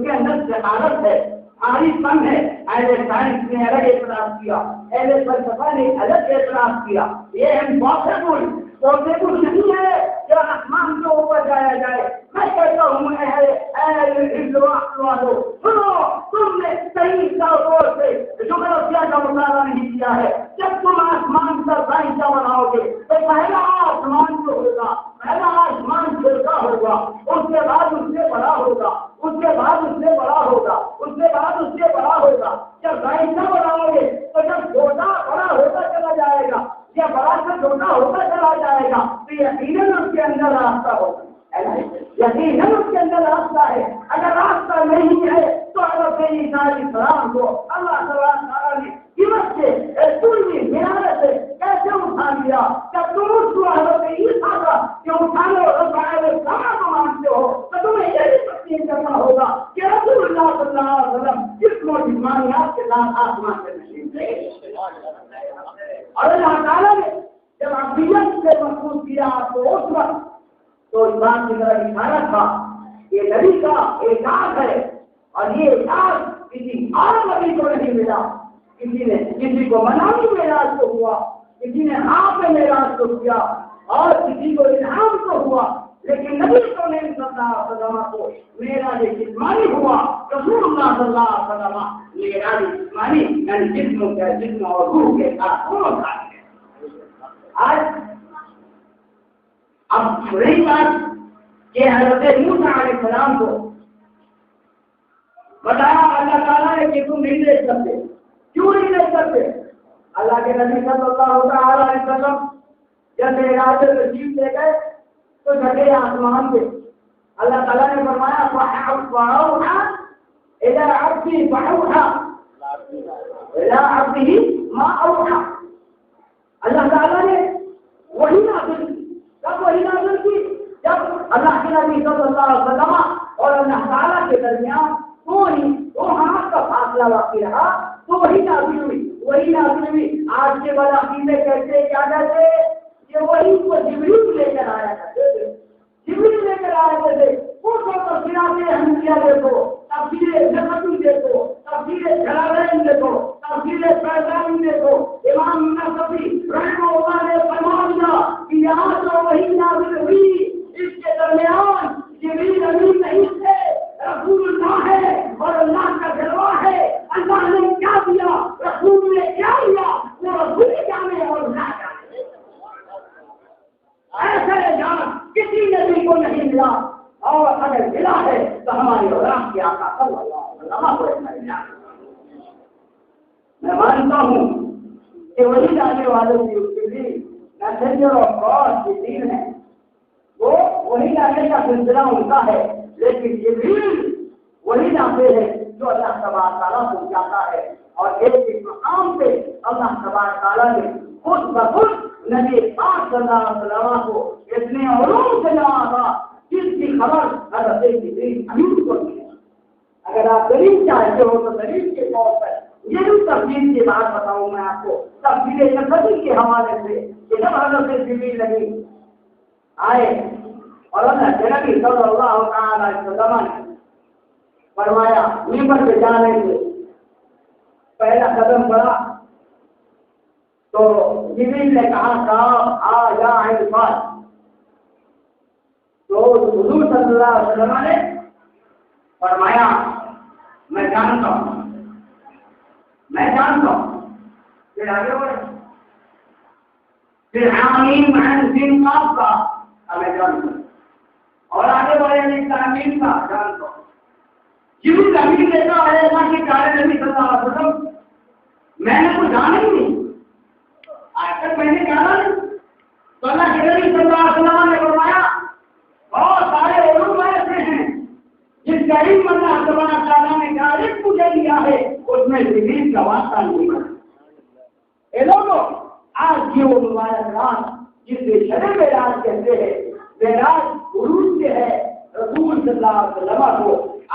کے اندر جہالت ہے عارف پن ہے. اہل سائنس نے الگ اعتراض کیا اہل فلسفہ نے الگ اعتراض کیا. یہ پاسبل نہیں ہے کہ آسمان کے اوپر جایا جائے. میں کہتا ہوں سنو تم نے صحیح طور سے جغرافیہ کا مطالعہ نہیں کیا ہے. جب تم آسمان کا سائنسہ بناؤ گے تو پہلا آسمان جو ہوگا پہلا آسمان چھوٹا ہوگا اس کے بعد اس سے بڑا ہوگا اس کے بعد اس سے بڑا ہوگا اس کے بعد اس سے بڑا ہوگا. جب سائنسہ بناؤ گے تو جب چھوٹا بڑا ہوتا چلا جائے گا یا بڑا سے چھوٹا ہوتا چلا جائے گا تو یقیناً اس کے اندر راستہ ہوگا. یقیناً اس کے اندر راستہ ہے. اگر راستہ نہیں ہے تو حضرت عیسیٰ علیہ السلام کو اللہ تعالیٰ نے قیمت سے پوری محنت سے کیسے اٹھا لیا؟ جب تم اس کو حضرت عیسیٰ کا کہ اٹھانے کو مانتے ہو تو تمہیں یہ بھی تسلیم کرنا ہوگا کہ رسول اللہ صلی اللہ علیہ وسلم جسم و جسمانیات کے ساتھ آسمان سے تشریف لے گئے. اور اللہ تعالیٰ نے جب عبدیت سے محفوظ کیا تو اس وقت تو اس بات کی طرف اشارہ تھا کہ نبی کا اعجاز ہے اور یہ اعجاز کسی اور نبی کو نہیں ملا. کسی کو مناوی معراج کو ہوا, کسی نے آپ معراج کو کیا اور کسی کو الہام کو ہوا, لیکن نبی صلی اللہ علیہ وسلم کو معراج جسمانی ہوا. رسول اللہ صلی اللہ علیہ وسلم معراج جسمانی یعنی جسم اور روح کے ساتھ دونوں ساتھ ہیں. آج اب رہی بات کہ حضرت موسیٰ علیہ السلام کو بتایا اللہ تعالیٰ نے کہ تم نہیں دیکھ سکتے. کیوں نہیں دیکھ سکتے؟ اللہ کے نبی صلی اللہ علیہ وسلم جب معراج سے تشریف لے گئے تو جھکے آسمان پہ اللہ تعالیٰ نے فرمایا فَأَوْحَىٰ إِلَىٰ عَبْدِهِ فَأَوْحَىٰ إِلَىٰ عَبْدِهِ مَا أَوْحَىٰ. اللہ تعالیٰ نے وہی نازل کی. کب وہی نازل کی؟ جب اللہ کے نبی صلی اللہ علیہ وسلم اور اللہ تعالیٰ کے درمیان دو ہاتھ کا فاصلہ باقی رہا تو وہی نازل ہوئی. آج کے بعد عقیدے کہتے کیا کہتے کہ وہی کو جبریل لے کر آیا کرتے تھے. وہ تو تفسیرات احمدیہ دیکھو, تفسیر نقطی دیکھو, تفسیر جلالین دیکھو, تفسیر فیضانی دیکھو. امام نصفی رحمہ اللہ نے فرما دیا کہ یہاں تو وہی نازل ہوئی, اس کے درمیان جبریل امین نہیں تھے, رسول اللہ ہے اور اللہ کا جلوہ ہے. اللہ نے کیا دیا, رسول نے کیا دیا, وہ رسول جانے اور نہ جانے. ایسے جان کسی نبی کو نہیں ملا, اور اگر ملا ہے تو ہماری اولاد کی آقا صلی اللہ علیہ وسلم کو ملا. میں مانتا ہوں کہ وہی جانے والوں کی میسنجر آف گاڈ کی دین ہے, تو وہی لانے کا سلسلہ ان کا ہے، لیکن جبریل وہی لاتے ہیں جو اللہ تبارک تعالیٰ کو چاہتا ہے، اور ایک مقام پہ اللہ تبارک تعالیٰ نے خود بخود نبی پاک صلی اللہ علیہ وسلم کو اتنے علوم سے نوازا جس کی خبر حضرت جبریل امین کو دی ہے۔ اگر آپ دلیل چاہتے ہو تو دلیل کے طور پر یہ بھی تفصیل کی بات بتاؤں میں آپ کو، تفصیل نبوی کے حوالے سے کہ جب حضرت جبریل امین آئے اور اللہ نبی صلی اللہ علیہ وسلم نے فرمایا ممبر پہ جانے سے پہلا قدم بڑھا تو جبریل نے کہا آ جا عرفان، تو حضور صلی اللہ علیہ وسلم نے فرمایا میں جانتا ہوں، پھر آگے بڑھے، پھر آمین عن سن آپ کا میں جانتا ہوں، اور آگے بڑھے امین کا جانتا ہوں۔ جبریل امین نے کہا ہے اللہ کے پیارے نبی صلی اللہ علیہ وسلم میں نے تو جانا ہی نہیں، آج تک میں نے جانا نہیں، تو اللہ کے نبی صلی اللہ علیہ وسلم نے فرمایا بہت سارے علوم ایسے ہیں جس کا علم اللہ تبارک تعالیٰ نے ڈائریکٹ مجھے دیا ہے، اس میں جبریل کا واسطہ نہیں بنا۔ اے لوگوں، آج کی وہ مبارک رات جسے شب معراج کہتے ہیں، معراج عروج سے ہے، رسول صلی اللہ علیہ وسلم کو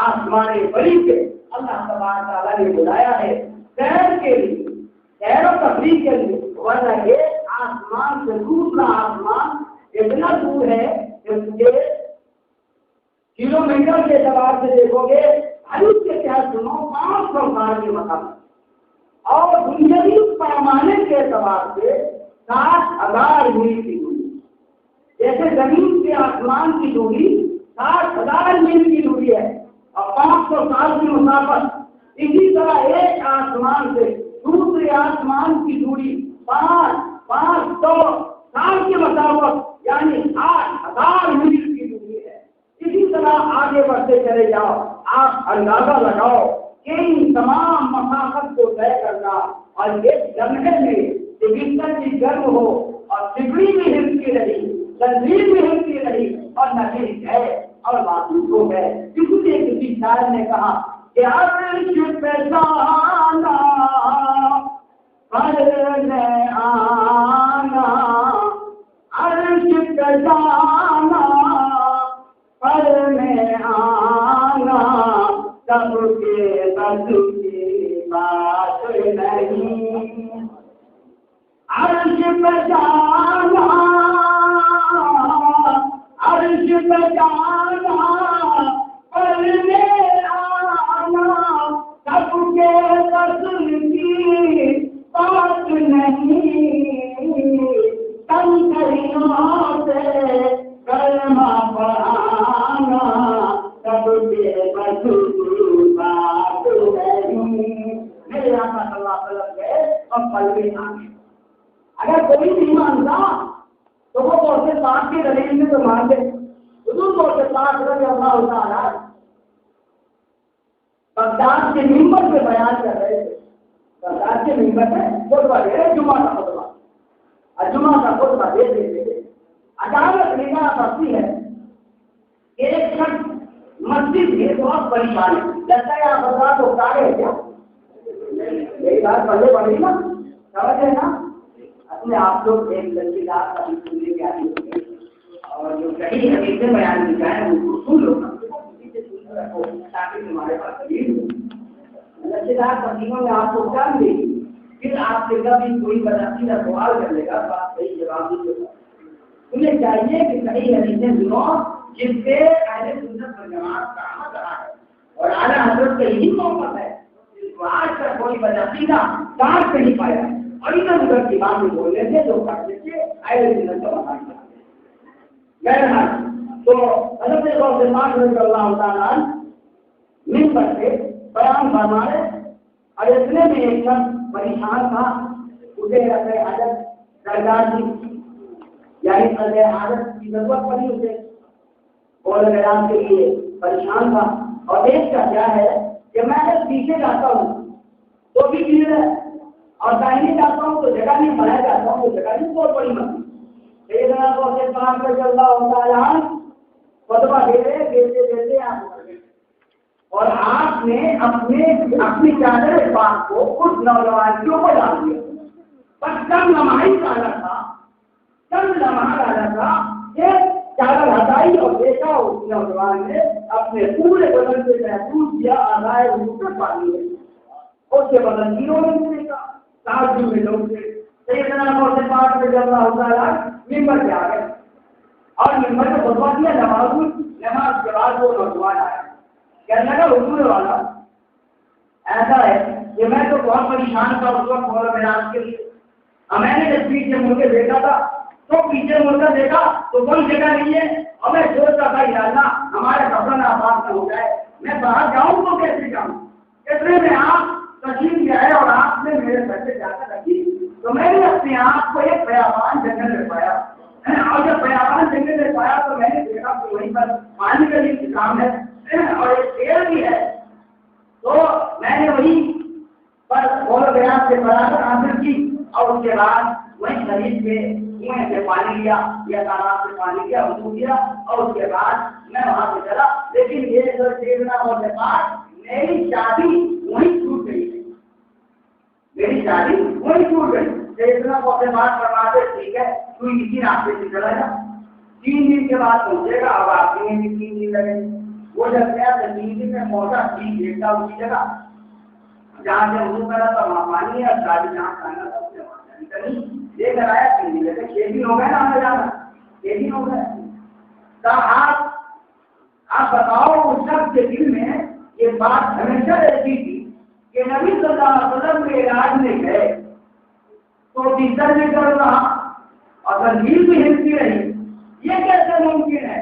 آسمان بڑی پہ اللہ تبارک تعالیٰ نے بلایا ہے سیر کے لیے، سیر و تفریح کے لیے، ورنہ یہ آسمان سے دوسرا آسمان اتنا دور ہے کہ کلو میٹر کے اعتبار سے دیکھو گے حدیث کے تحت سنو 500 سال کے مقام، اور دنیاوی پیمانے کے اعتبار سے 60,000 میل کی دوری، جیسے زمین سے آسمان کی دوری 60,000 میل کی دوری ہے اور 500 سال کی مسافت، اسی طرح ایک آسمان سے دوسرے آسمان کی دوری 500 سال کی مسافت یعنی 8,000 میل کی دوری ہے۔ اسی طرح آگے بڑھتے چلے جاؤ، آپ اندازہ لگاؤ کہ ان تمام مسافت کو طے کرنا اور ایک لمحے میں بستر بھی گرم ہو اور سگڑی بھی ہلتی رہی، تنظیم بھی ہلتی رہی اور نتیج ہے اور معصوم ہو گئے۔ کسی شاعر نے کہا کہ عرش پہ جانا پڑھنے آنا، عرش پہ جانا پڑھنے آنا، سب کے بس کی بات نہیں، عرش پہ جانا، عرش پہ جانا پڑھنے آنا، سب کے بس کی بات نہیں، کم کریوں سے کلمہ پڑھانا، سب کے بس کی بات نہیں۔ میرے آقا صلی اللہ علیہ وسلم کے اور پلوے آگے، اگر کوئی نہیں مانتا تو وہ بہت پاک کی دلیل میں تو مان دے۔ حضور بہت پاک رضی اللہ تعالیٰ بغداد کے ممبر پہ بیان کر رہے تھے، بغداد کے ممبر پہ خطبہ دے رہے، جمعہ کا خطبہ، اور جمعہ کا خطبہ دے دیتے تھے۔ اچانک نگاہ پڑتی ہے کہ ایک شخص مسجد کے بہت پریشان ہے، لگتا ہے آپ بغداد کو اٹھا رہے کیا؟ میری بات پڑھے پڑی نا، سمجھ ہے نا؟ اپنے آپ لوگ ایک لڑکی دار کا سننے کے آئی ہوگی اور جو صحیح حدیثیں بیان کی جائیں ان کو سن لو تاکہ تمہارے پاس دلیل ہو۔ لڑکی دار تقریباً میں آپ کو جان دے گی، پھر آپ سے کبھی کوئی بدعقیدہ کا سوال کر لے گا تو آپ صحیح جواب دے گا۔ انہیں چاہیے کہ صحیح حدیثیں سنو جس سے اہل سنت والجماعت کا عمل رہا ہے، اور اعلیٰ حضرت کا یہی موقف ہے جس کو آج تک کوئی بدعقیدہ کاٹ نہیں پایا ہے، اور ادھر ادھر کی باتیں بولنے سے لوگ کاٹ کے اہل سنت کا مقام کرتے ہیں۔ بہرحال تو حضرت غوث پاک رضی اللہ تعالیٰ ممبر سے بیان فرما رہے، اور اتنے میں ایک شخص پریشان تھا، اسے رفع حاجت درگاہ کی یعنی قضاء حاجت کی ضرورت پڑی، اسے قول میران کے لیے پریشان تھا، اور دیکھتا کیا ہے کہ میں اگر پیچھے جاتا ہوں تو بھی بھیڑ ہے، اور دائیں جاتا ہوں تو جگہ نہیں، بنایا جاتا ہوں تو جگہ نہیں، بہت بڑی مسجد، سیدنا غوث پاک رضی اللہ تعالیٰ عنہ خطبہ دے رہے دیتے آپ مر گئے اور آپ نے اپنی چادر پاک کو اس نوجوان کے اوپر ڈال دیا. بس کم لمحہ ہی ڈالا تھا کہ چادر ہٹائی اور دیکھا اس نوجوان نے اپنے پورے بدن سے محسوس کیا آزائے روح پانی ہے. اس کے بدن کیوں نہیں دیکھا تعجب میں لوگ تھے. سیدنا غوث پاک رضی اللہ تعالیٰ ممبر پہ آ گئے اور ممبر کو خطبہ دیا. نماز کے بعد وہ نوجوان آیا کہنے لگا حضور والا ایسا ہے کہ میں تو بہت پریشان تھا اس وقت مولا میراج کے لیے. میں نے جب پیچھے مڑ کے دیکھا تھا تو پیچھے مڑ کر دیکھا تو کوئی جگہ نہیں ہے اور میں سوچتا تھا یا اللہ ہمارے کپڑا آباد نہ ہو جائے میں باہر جاؤں تو کیسے جاؤں. اتنے میں آپ تشریف لے آئے اور آپ نے میرے گھر سے جا کر رکھی تو میں نے اپنے آپ کو ایک بیابان جنگل میں پایا اور جب بیابان جنگل میں پایا تو میں نے دیکھا کہ وہیں پر پانی کا بھی انتظام ہے اور ایک پیڑ بھی ہے. تو میں نے وہی پر بول گیا سے برابر حاصل کی اور اس کے بعد وہیں شریف کے کنویں سے پانی لیا یا تالاب سے پانی لیا وضو کیا اور اس کے بعد میں وہاں سے چلا. لیکن یہ جو سیدنا ہونے بعد میری شادی وہیں چھوٹ گئی. سیدنا کو اپنے بات کرواتے ٹھیک ہے تو اسی راستے سے چلا جا 3 دن کے بعد پہنچے گا. اب آپ کے بھی 3 دن لگے. وہ جب گیا تو 3 دن میں موٹا ٹھیک دیکھتا اسی جگہ جہاں سے وضو کرا تھا وہاں پانی ہے اور شادی جہاں کھانا تھا لے کر آیا 3 دن لگے. 6 دن ہو گئے نا ہمیں جانا 6 دن ہو گئے. آپ بتاؤ اس شخص کے دل میں یہ بات ہمیشہ رہتی تھی کہ نبی صلی اللہ علیہ وسلم کے علاج میں گئے تو بستر بھی کر رہا اور تنظیم بھی ہلتی رہی. یہ کیسے ممکن ہے؟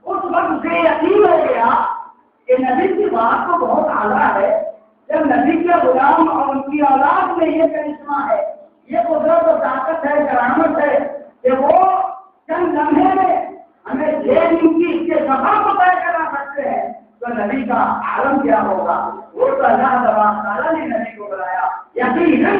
اس وقت سے یقین ہو گیا کہ نبی کی بات تو بہت اعلیٰ ہے. جب نبی کے غلام اور ان کی اولاد میں یہ کرشمہ ہے یہ قدرت و طاقت ہے کرامت ہے کہ وہ چند لمحے میں ہمیں 6 دن کی اس کے سفر کو طے کرا سکتے ہیں تو نبی کا عالم کیا ہوگا. وہ تو اللہ تبارک تعالیٰ نے نبی کو بلایا. یقیناً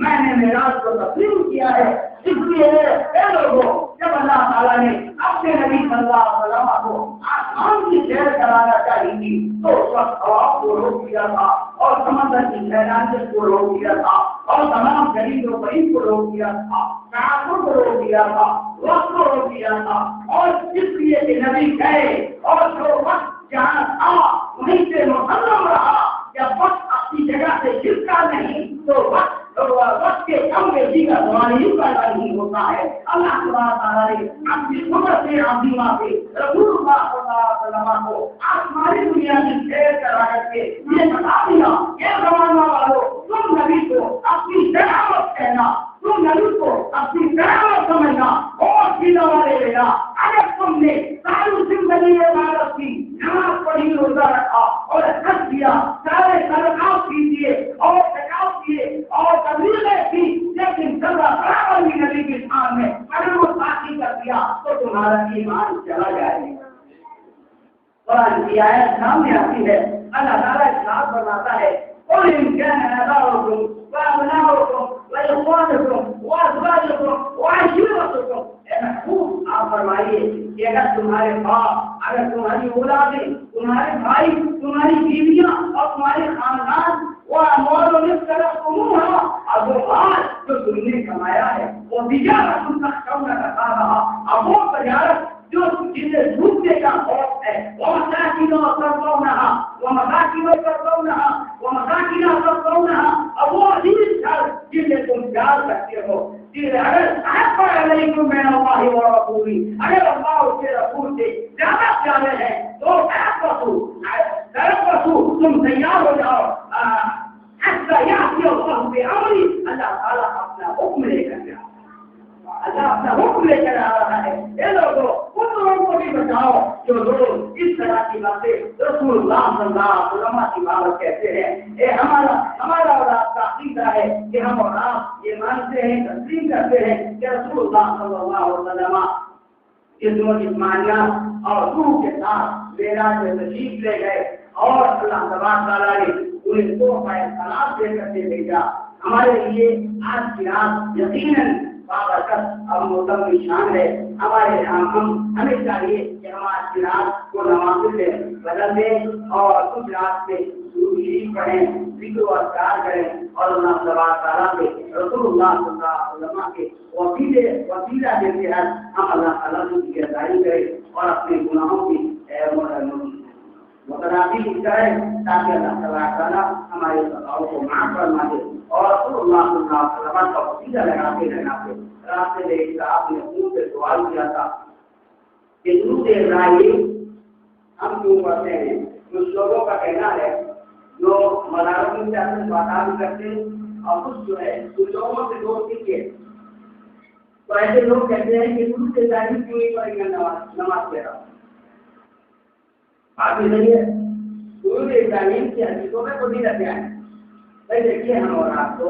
میں نے معراج کو تسلیم کیا ہے. اس لیے اے لوگوں جب اللہ تعالیٰ نے اپنے نبی صلی اللہ علیہ وسلم کو آسمان کی سیر کرانا چاہی تھی تو اس وقت ہوا کو روک دیا تھا اور سمندر کی سیلانیت کو روک دیا تھا اور تمام غریب و غریب کو روک دیا تھا کافروں کو روک دیا تھا وقت کو روک دیا تھا. اور اس لیے کہ نبی گئے اور جو وقت جہاں تھا وہیں سے مسلم رہا. جب وقت اپنی جگہ سے چپکا نہیں تو وقت کے کم بیٹی کا زمانہ پیدا نہیں ہوتا ہے. اللہ تبارک تعالیٰ نے اپنی قدرت عظیمہ سے رسول اللہ صلی اللہ علیہ وسلم کو آسمانی دنیا کی سیر کرا کر کے یہ بتا دیا یہ زمانہ والوں تم نبی کو اپنی کرامت کہنا تم نبی کو اپنی کرامت سمجھنا اور سینا والے لینا. اگر تم نے ساری زندگی عبادت کی نماز پڑھی روزہ رکھا اور حج کیا سارے صدقات کیجیے اور زکات دیے اور تبلیغیں کی لیکن سزا برابر بھی نبی کے سامنے اگر وہ ساتھی کر دیا تو تمہارا ایمان چلا جائے گا. قرآن کی آیت سامنے آتی ہے. اللہ تعالیٰ ارشاد فرماتا ہے قل إن كان آباؤكم وأبناؤكم وإخوانكم وأزواجكم وعشيرتكم. اے محبوب آپ فرمائیے کہ اگر تمہارے باپ اگر تمہاری اولادیں تمہارے بھائی تمہاری بیویاں اور تمہارے خاندان وہ اموال اقترفتموها اور وہ مال جو تم نے کمایا ہے وہ تجارت تخشون کسادها اب وہ تجارت جو جسے ڈوبنے کا خوف ہے ومساکن ترضونها اب وہ عزیز گھر جسے تم پیار کرتے ہو. اگر احب علیکم من اللہ ورسولہ اگر اللہ اس کے رسول سے زیادہ پیارے ہیں تو تم تیار ہو جاؤ. حتی یأتی اللہ بأمرہ اللہ تعالیٰ اپنا حکم لے کر جائے. اللہ اپنا حکم لے کر آ رہا ہے. اے لوگوں ان لوگوں کو بھی بچاؤ جو لوگ اس طرح کی باتیں رسول اللہ صلی اللہ علیہ وسلم کی بات کہتے ہیں. اے ہمارا اور آپ کا عقیدہ ہے کہ ہم اور آپ یہ مانتے ہیں تسلیم کرتے ہیں کہ رسول اللہ صلی اللہ علیہ وسلم جسم و جسمانیات اور روح کے ساتھ معراج میں تشریف لے گئے اور اللہ تبارک تعالیٰ نے انہیں تحفہ سلام دے کر کے بھیجا. ہمارے لیے آج کی رات یقیناً بابرکت اور معتبر شان ہے ہمارے ہمیں چاہیے کہ ہمارے رات کو نوافل میں بدل دیں اور کچھ رات میں شریف پڑھیں ذکر و اذکار کریں اور اللہ تبارک تعالیٰ کے رسول اللہ صلی اللہ علیہ وسلم کے وسیلہ دیتے ہیں ہم اللہ تعالیٰ کی ادائیگی کریں اور اپنے گناہوں کی متنافی کریں تاکہ اللہ تبارک تعالیٰ ہمارے خطاؤں کو معاف فرما دے اور رسول اللہ صلی اللہ علیہ وسلم کا وسیلہ لگاتے راستے میں ایک صاحب نے خون سے سوال کیا تھا کہ درود ابراہیم ہم کیوں پڑھتے ہیں؟ کچھ لوگوں کا کہنا ہے جو مدارسوں سے اپنے باتیں کرتے ہیں اور کچھ جو ہے کچھ لوگوں سے دوستی کے تو ایسے لوگ کہتے ہیں کہ درود ابراہیم کیوں نہیں پڑھیں گے نماز کے رہا بات نہیں ہے درود ابراہیم کی حدیثوں میں کو نہیں رکھا ہے بھائی دیکھیے ہم اور آپ کو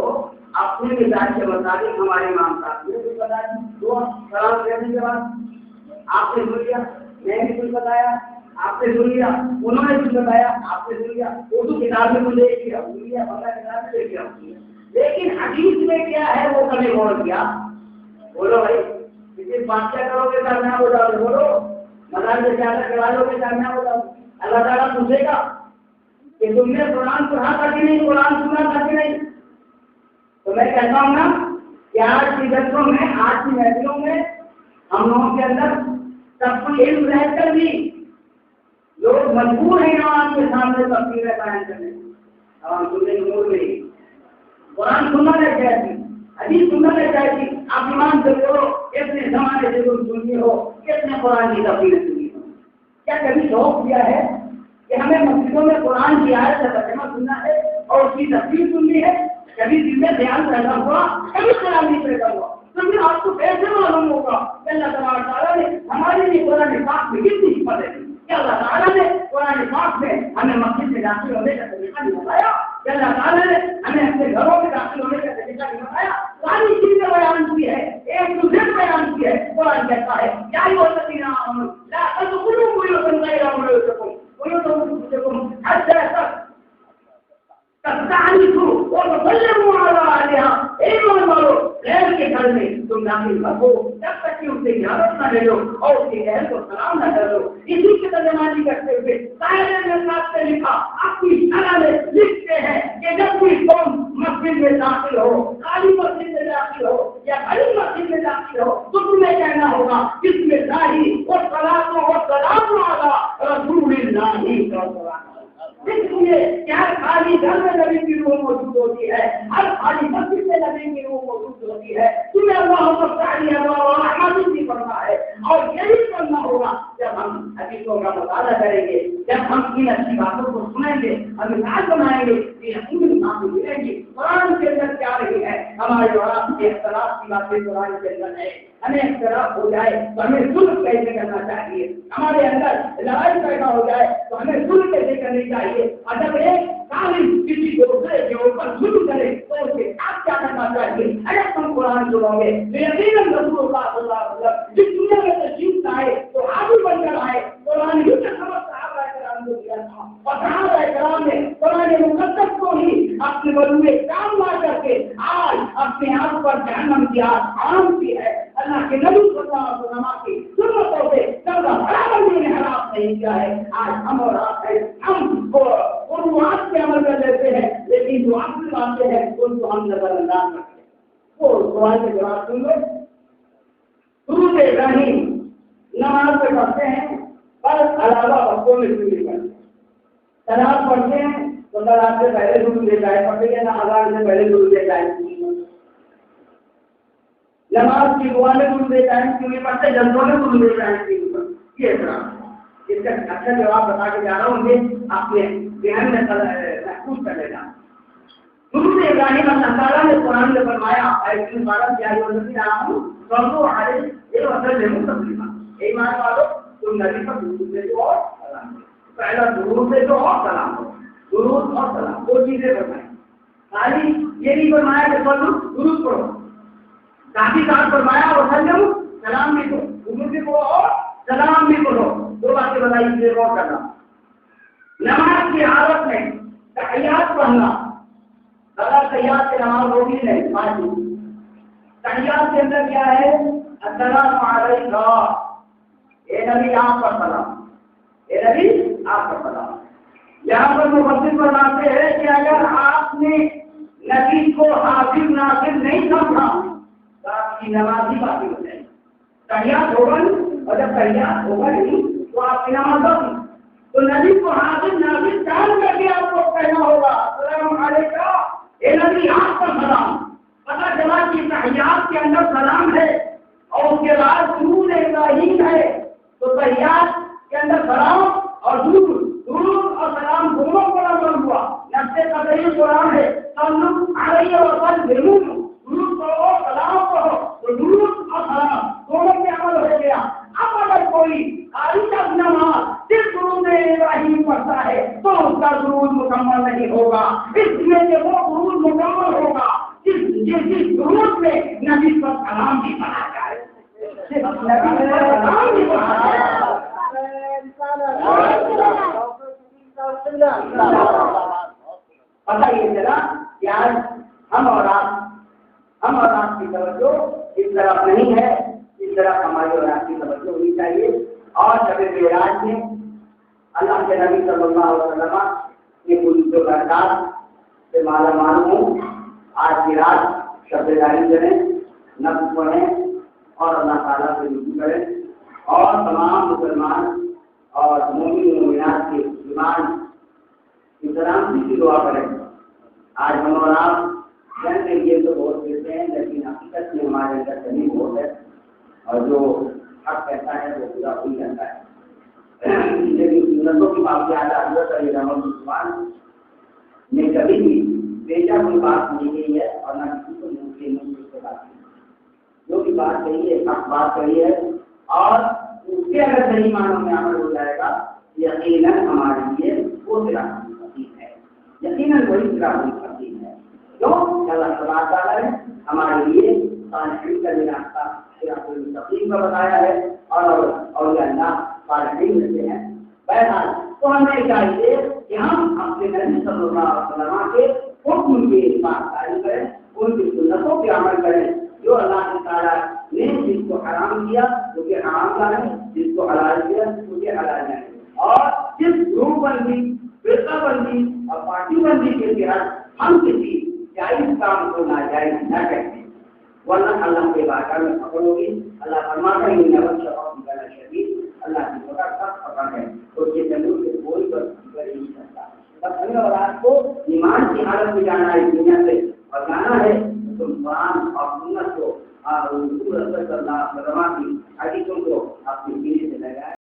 اپنے مزاج کے مطابق ہمارے امام صاحب نے کچھ بتایا دو سلام کرنے کے بعد آپ نے سن لیا میں نے کچھ بتایا آپ نے سن لیا انہوں نے کچھ بتایا آپ نے سن لیا اردو کتاب میں مجھے ایک کیا سن لیا بنگلہ کتاب میں ایک کیا لیکن حدیث میں کیا ہے وہ کبھی غور کیا بولو بھائی کسی بادشاہ کرو گے کامیاب ہو جاؤ بولو مدار سے زیادہ کرا لو گے کامیاب ہو جاؤ اللہ تعالیٰ پوچھے گا کہ تم نے قرآن پڑھا تھا کہ نہیں قرآن سنا تھا کہ نہیں تو میں کہتا ہوں نا کہ آج کی جلسوں میں آج کی محفلوں میں ہم لوگوں کے اندر سب کو علم رہ کر بھی لوگ مجبور ہیں نماز کے سامنے تفسیریں بیان کرنے اب ہم سننے کی موڈ میں قرآن سننا نہیں چاہتی حدیث سننا نہیں چاہتی آپ ایمان سے بولو کتنے زمانے سے تم سنی ہو کتنے قرآن کی تفسیریں سنی ہو کیا کبھی شوق کیا ہے کہ ہمیں مسجدوں میں قرآن کی آیت کا ترجمہ سننا ہے اور اس کی تفسیر سننی ہے کبھی دل میں دھیان پیدا ہوا کبھی قرآن نہیں پیدا ہوا کیونکہ آپ کو کیسے معلوم ہوگا کہ اللہ تبارک تعالیٰ نے ہمارے لیے قرآن پاک میں کتنی حکمت ہے کہ اللہ تعالیٰ نے قرآن پاک میں ہمیں مسجد میں داخل ہونے کا طریقہ نہیں بتایا کہ اللہ تعالیٰ نے ہمیں اپنے گھروں میں داخل ہونے کا طریقہ نہیں بتایا ساری چیزیں بیان کی ہے ایک دوسرے کو بیان کی ہے قرآن کہتا ہے کیا ہی ہوتا تھی کے گھر میں تم داخل رکھو جب تک کہ اس سے اجازت نہ لے لو اور اس کے اہل کو سلام نہ کر لو اسی کی ترجمانی کرتے ہوئے شاعر نے ساتھ سے لکھا اپنی شرح میں لکھتے ہیں کہ جب کوئی قوم مسجد میں داخل ہو خالی مسجد میں داخل ہو یا بڑی مسجد میں داخل ہو تو تمہیں کہنا ہوگا جس میں ظاہری اور سلام والا رسول اللہ کیا خالی گھر میں نبی کی روح موجود ہوتی ہے ہر خالی مسجد میں نبی کی روح موجود ہوتی ہے تمہیں اللہ کی پڑھنا ہے اور یہی کرنا ہوگا جب ہم حدیثوں کا مطالعہ کریں گے جب ہم ان اچھی باتوں کو سنیں گے ہم مثال بنائیں گے ملیں گی قرآن کے اندر کیا رہی ہے ہمارے اور آپ کے اختلاف کی باتیں قرآن کے اندر ہے ہمیں اختلاف ہو جائے تو ہمیں ظلم کیسے کرنا چاہیے ہمارے اندر لڑائی پیدا ہو جائے تو ہمیں ظلم کیسے کرنی چاہیے اور جب ایک قابل کسی دوسرے کے اوپر ظلم کرے تو اس کے ساتھ کیا کرنا چاہیے اگر تم قرآن سنو گے تو یقیناً رسول اللہ صلی اللہ علیہ وسلم جس دنیا میں تشریف آئے تو حاضر بن کر آئے قرآن ہی کا سبق صحابہ کرام کو دیا تھا اور صحابہ کرام نے قرآن مقدس کو ہی اپنے بلوے کام لا کر کے آج اپنے آپ پر جہنم کی عام کی ہے اللہ کے نبی صلی اللہ علیہ وسلم کی سنتوں سے کبھی برابر نے حرام نہیں کیا ہے آج ہم اور آپ ہیں ہم قرآن کے عمل کر لیتے ہیں لیکن جو عقل آتے ہیں ان کو ہم نظر انداز کرتے ہیں وہ قرآن کے جواب سن لو درود ابراہیم نماز پہ پڑھتے ہیں پر علاوہ وقتوں میں شروع کرتے ہیں تلاش پڑھتے ہیں تو تلاش سے پہلے درود ابراہیم پڑھتے ہیں نہ اذان سے پہلے درود ابراہیم نماز کی دعا میں درود ابراہیم کیوں نہیں پڑھتے جلدوں میں درود ابراہیم کیوں نہیں پڑھتے یہ احترام اس کا اچھا جواب بتا کے جا رہا ہوں گے اپنے ذہن میں محفوظ کر لینا درود ابراہیم اللہ تعالیٰ نے قرآن میں فرمایا ایسی عبادت کیا ایمان والو تم نبی پر درود بھیجو اور سلام دو پہلا درود بھیجو اور سلام دو درود اور سلام دو چیزیں فرمائیں خالی یہ نہیں فرمایا کہ درود پڑھو کافی ساتھ فرمایا اور سلام بھی دو درود بھی پڑھو اور سلام بھی پڑھو دو باتیں بتائی اسے غور کرنا نماز کی حالت میں تحیات پڑھنا اگر تحیات کی نماز ہوگی نہیں تحیات کے اندر کیا ہے؟ السلام علیکہ، اے نبی آپ پر سلام، اے نبی آپ پر سلام۔ یہاں پر مفسر فرماتے ہیں کہ اگر آپ نے نبی کو حافظ ناصر نہیں سمجھا تو آپ کی نماز ہی باقی ہو جائے گی۔ تحیات ہوگا اور جب تحیات ہوگا نہیں تو آپ کی نماز باقی، تو نبی کو حافظ ناصر جان کر کے آپ کو کہنا ہوگا السلام علیکہ، اے نبی آپ پر سلام۔ پتہ چلا کہ تحیات کے اندر سلام ہے اور اس کے بعد درود ابراہیم ہے، تو تحیات کے اندر سلام اور درود اور سلام دونوں کو عمل ہوا۔ نفس قدری قرآن ہے صلو علیہ وسلم، درود کہو سلام کہو، تو درود اور سلام دونوں پہ عمل ہو گیا۔ اب اگر کوئی خارج از نماز صرف درود ابراہیم پڑھتا ہے تو اس کا درود مکمل نہیں ہوگا، اس لیے کہ وہ درود مکمل ہوگا جس درود میں نبی پر سلام بھی پڑھا جائے، نبی پر سلام بھی پڑھا جائے۔ پتہ یہ چلا کہ آج ہم اور آپ کی توجہ اس طرف نہیں ہے، اس طرف ہماری اور آپ کی توجہ ہونی چاہیے۔ اور شب معراج میں اللہ کے نبی صلی اللہ علیہ وسلم کی پوری جو برکات سے مالا مال ہوں، آج کی رات شب داری کریں، نفس پڑھیں اور اللہ تعالیٰ سے رجوع کریں، اور تمام مسلمان اور مومن مومنات کے ایمان کی سلامتی کی دعا کریں۔ آج ہم اور آپ جن کے لیے تو بہت دیتے ہیں، لیکن حقیقت میں ہمارے اندر کمی بہت ہے، اور جو حق کہتا ہے وہ پورا ہو ہی جاتا ہے۔ لیکن سنتوں کی بات اعلیٰ حضرت علی رحمۃ اللہ نے کبھی بھی بیجا کوئی بات نہیں کی ہے، اور نہ کسی کو منہ سے بات کی، جو بھی بات کہی ہے حق بات کہی ہے، اور اس کے اگر صحیح معنوں میں عمل ہو جائے گا یقیناً ہمارے لیے وہ صراط مستقیم ہے، یقیناً وہی صراط مستقیم ہے۔ کیوں؟ اللہ تبارک تعالیٰ نے ہمارے لیے صالحین کا راستہ صراط مستقیم کا بتایا ہے، اور اللہ صالحین میں سے ہیں۔ بہرحال تو ہمیں چاہیے کہ ہم اپنے نبی صلی اللہ علیہ وسلم کے حکم کی پاسداری کریں، ان کی سنتوں پہ عمل کریں، جو اللہ تعالیٰ نے جس کو حرام کیا اسے حرام کریں، جس کو حلال کیا اسے حلال کریں، اور جس گروپ بندی، فرقہ بندی اور پارٹی بندی کے تحت ہم کسی جائز کام کو ناجائز نہ کہتے، ورنہ اللہ کے بارگاہ میں خبر ہوگی۔ اللہ فرماتا ہے شدید، اللہ کی بڑا سخت پکڑ ہے، تو یہ جنور سے کوئی بس نہیں سکتا۔ بس ہمیں اور آپ کو ایمان کی حالت میں جانا ہے دنیا سے،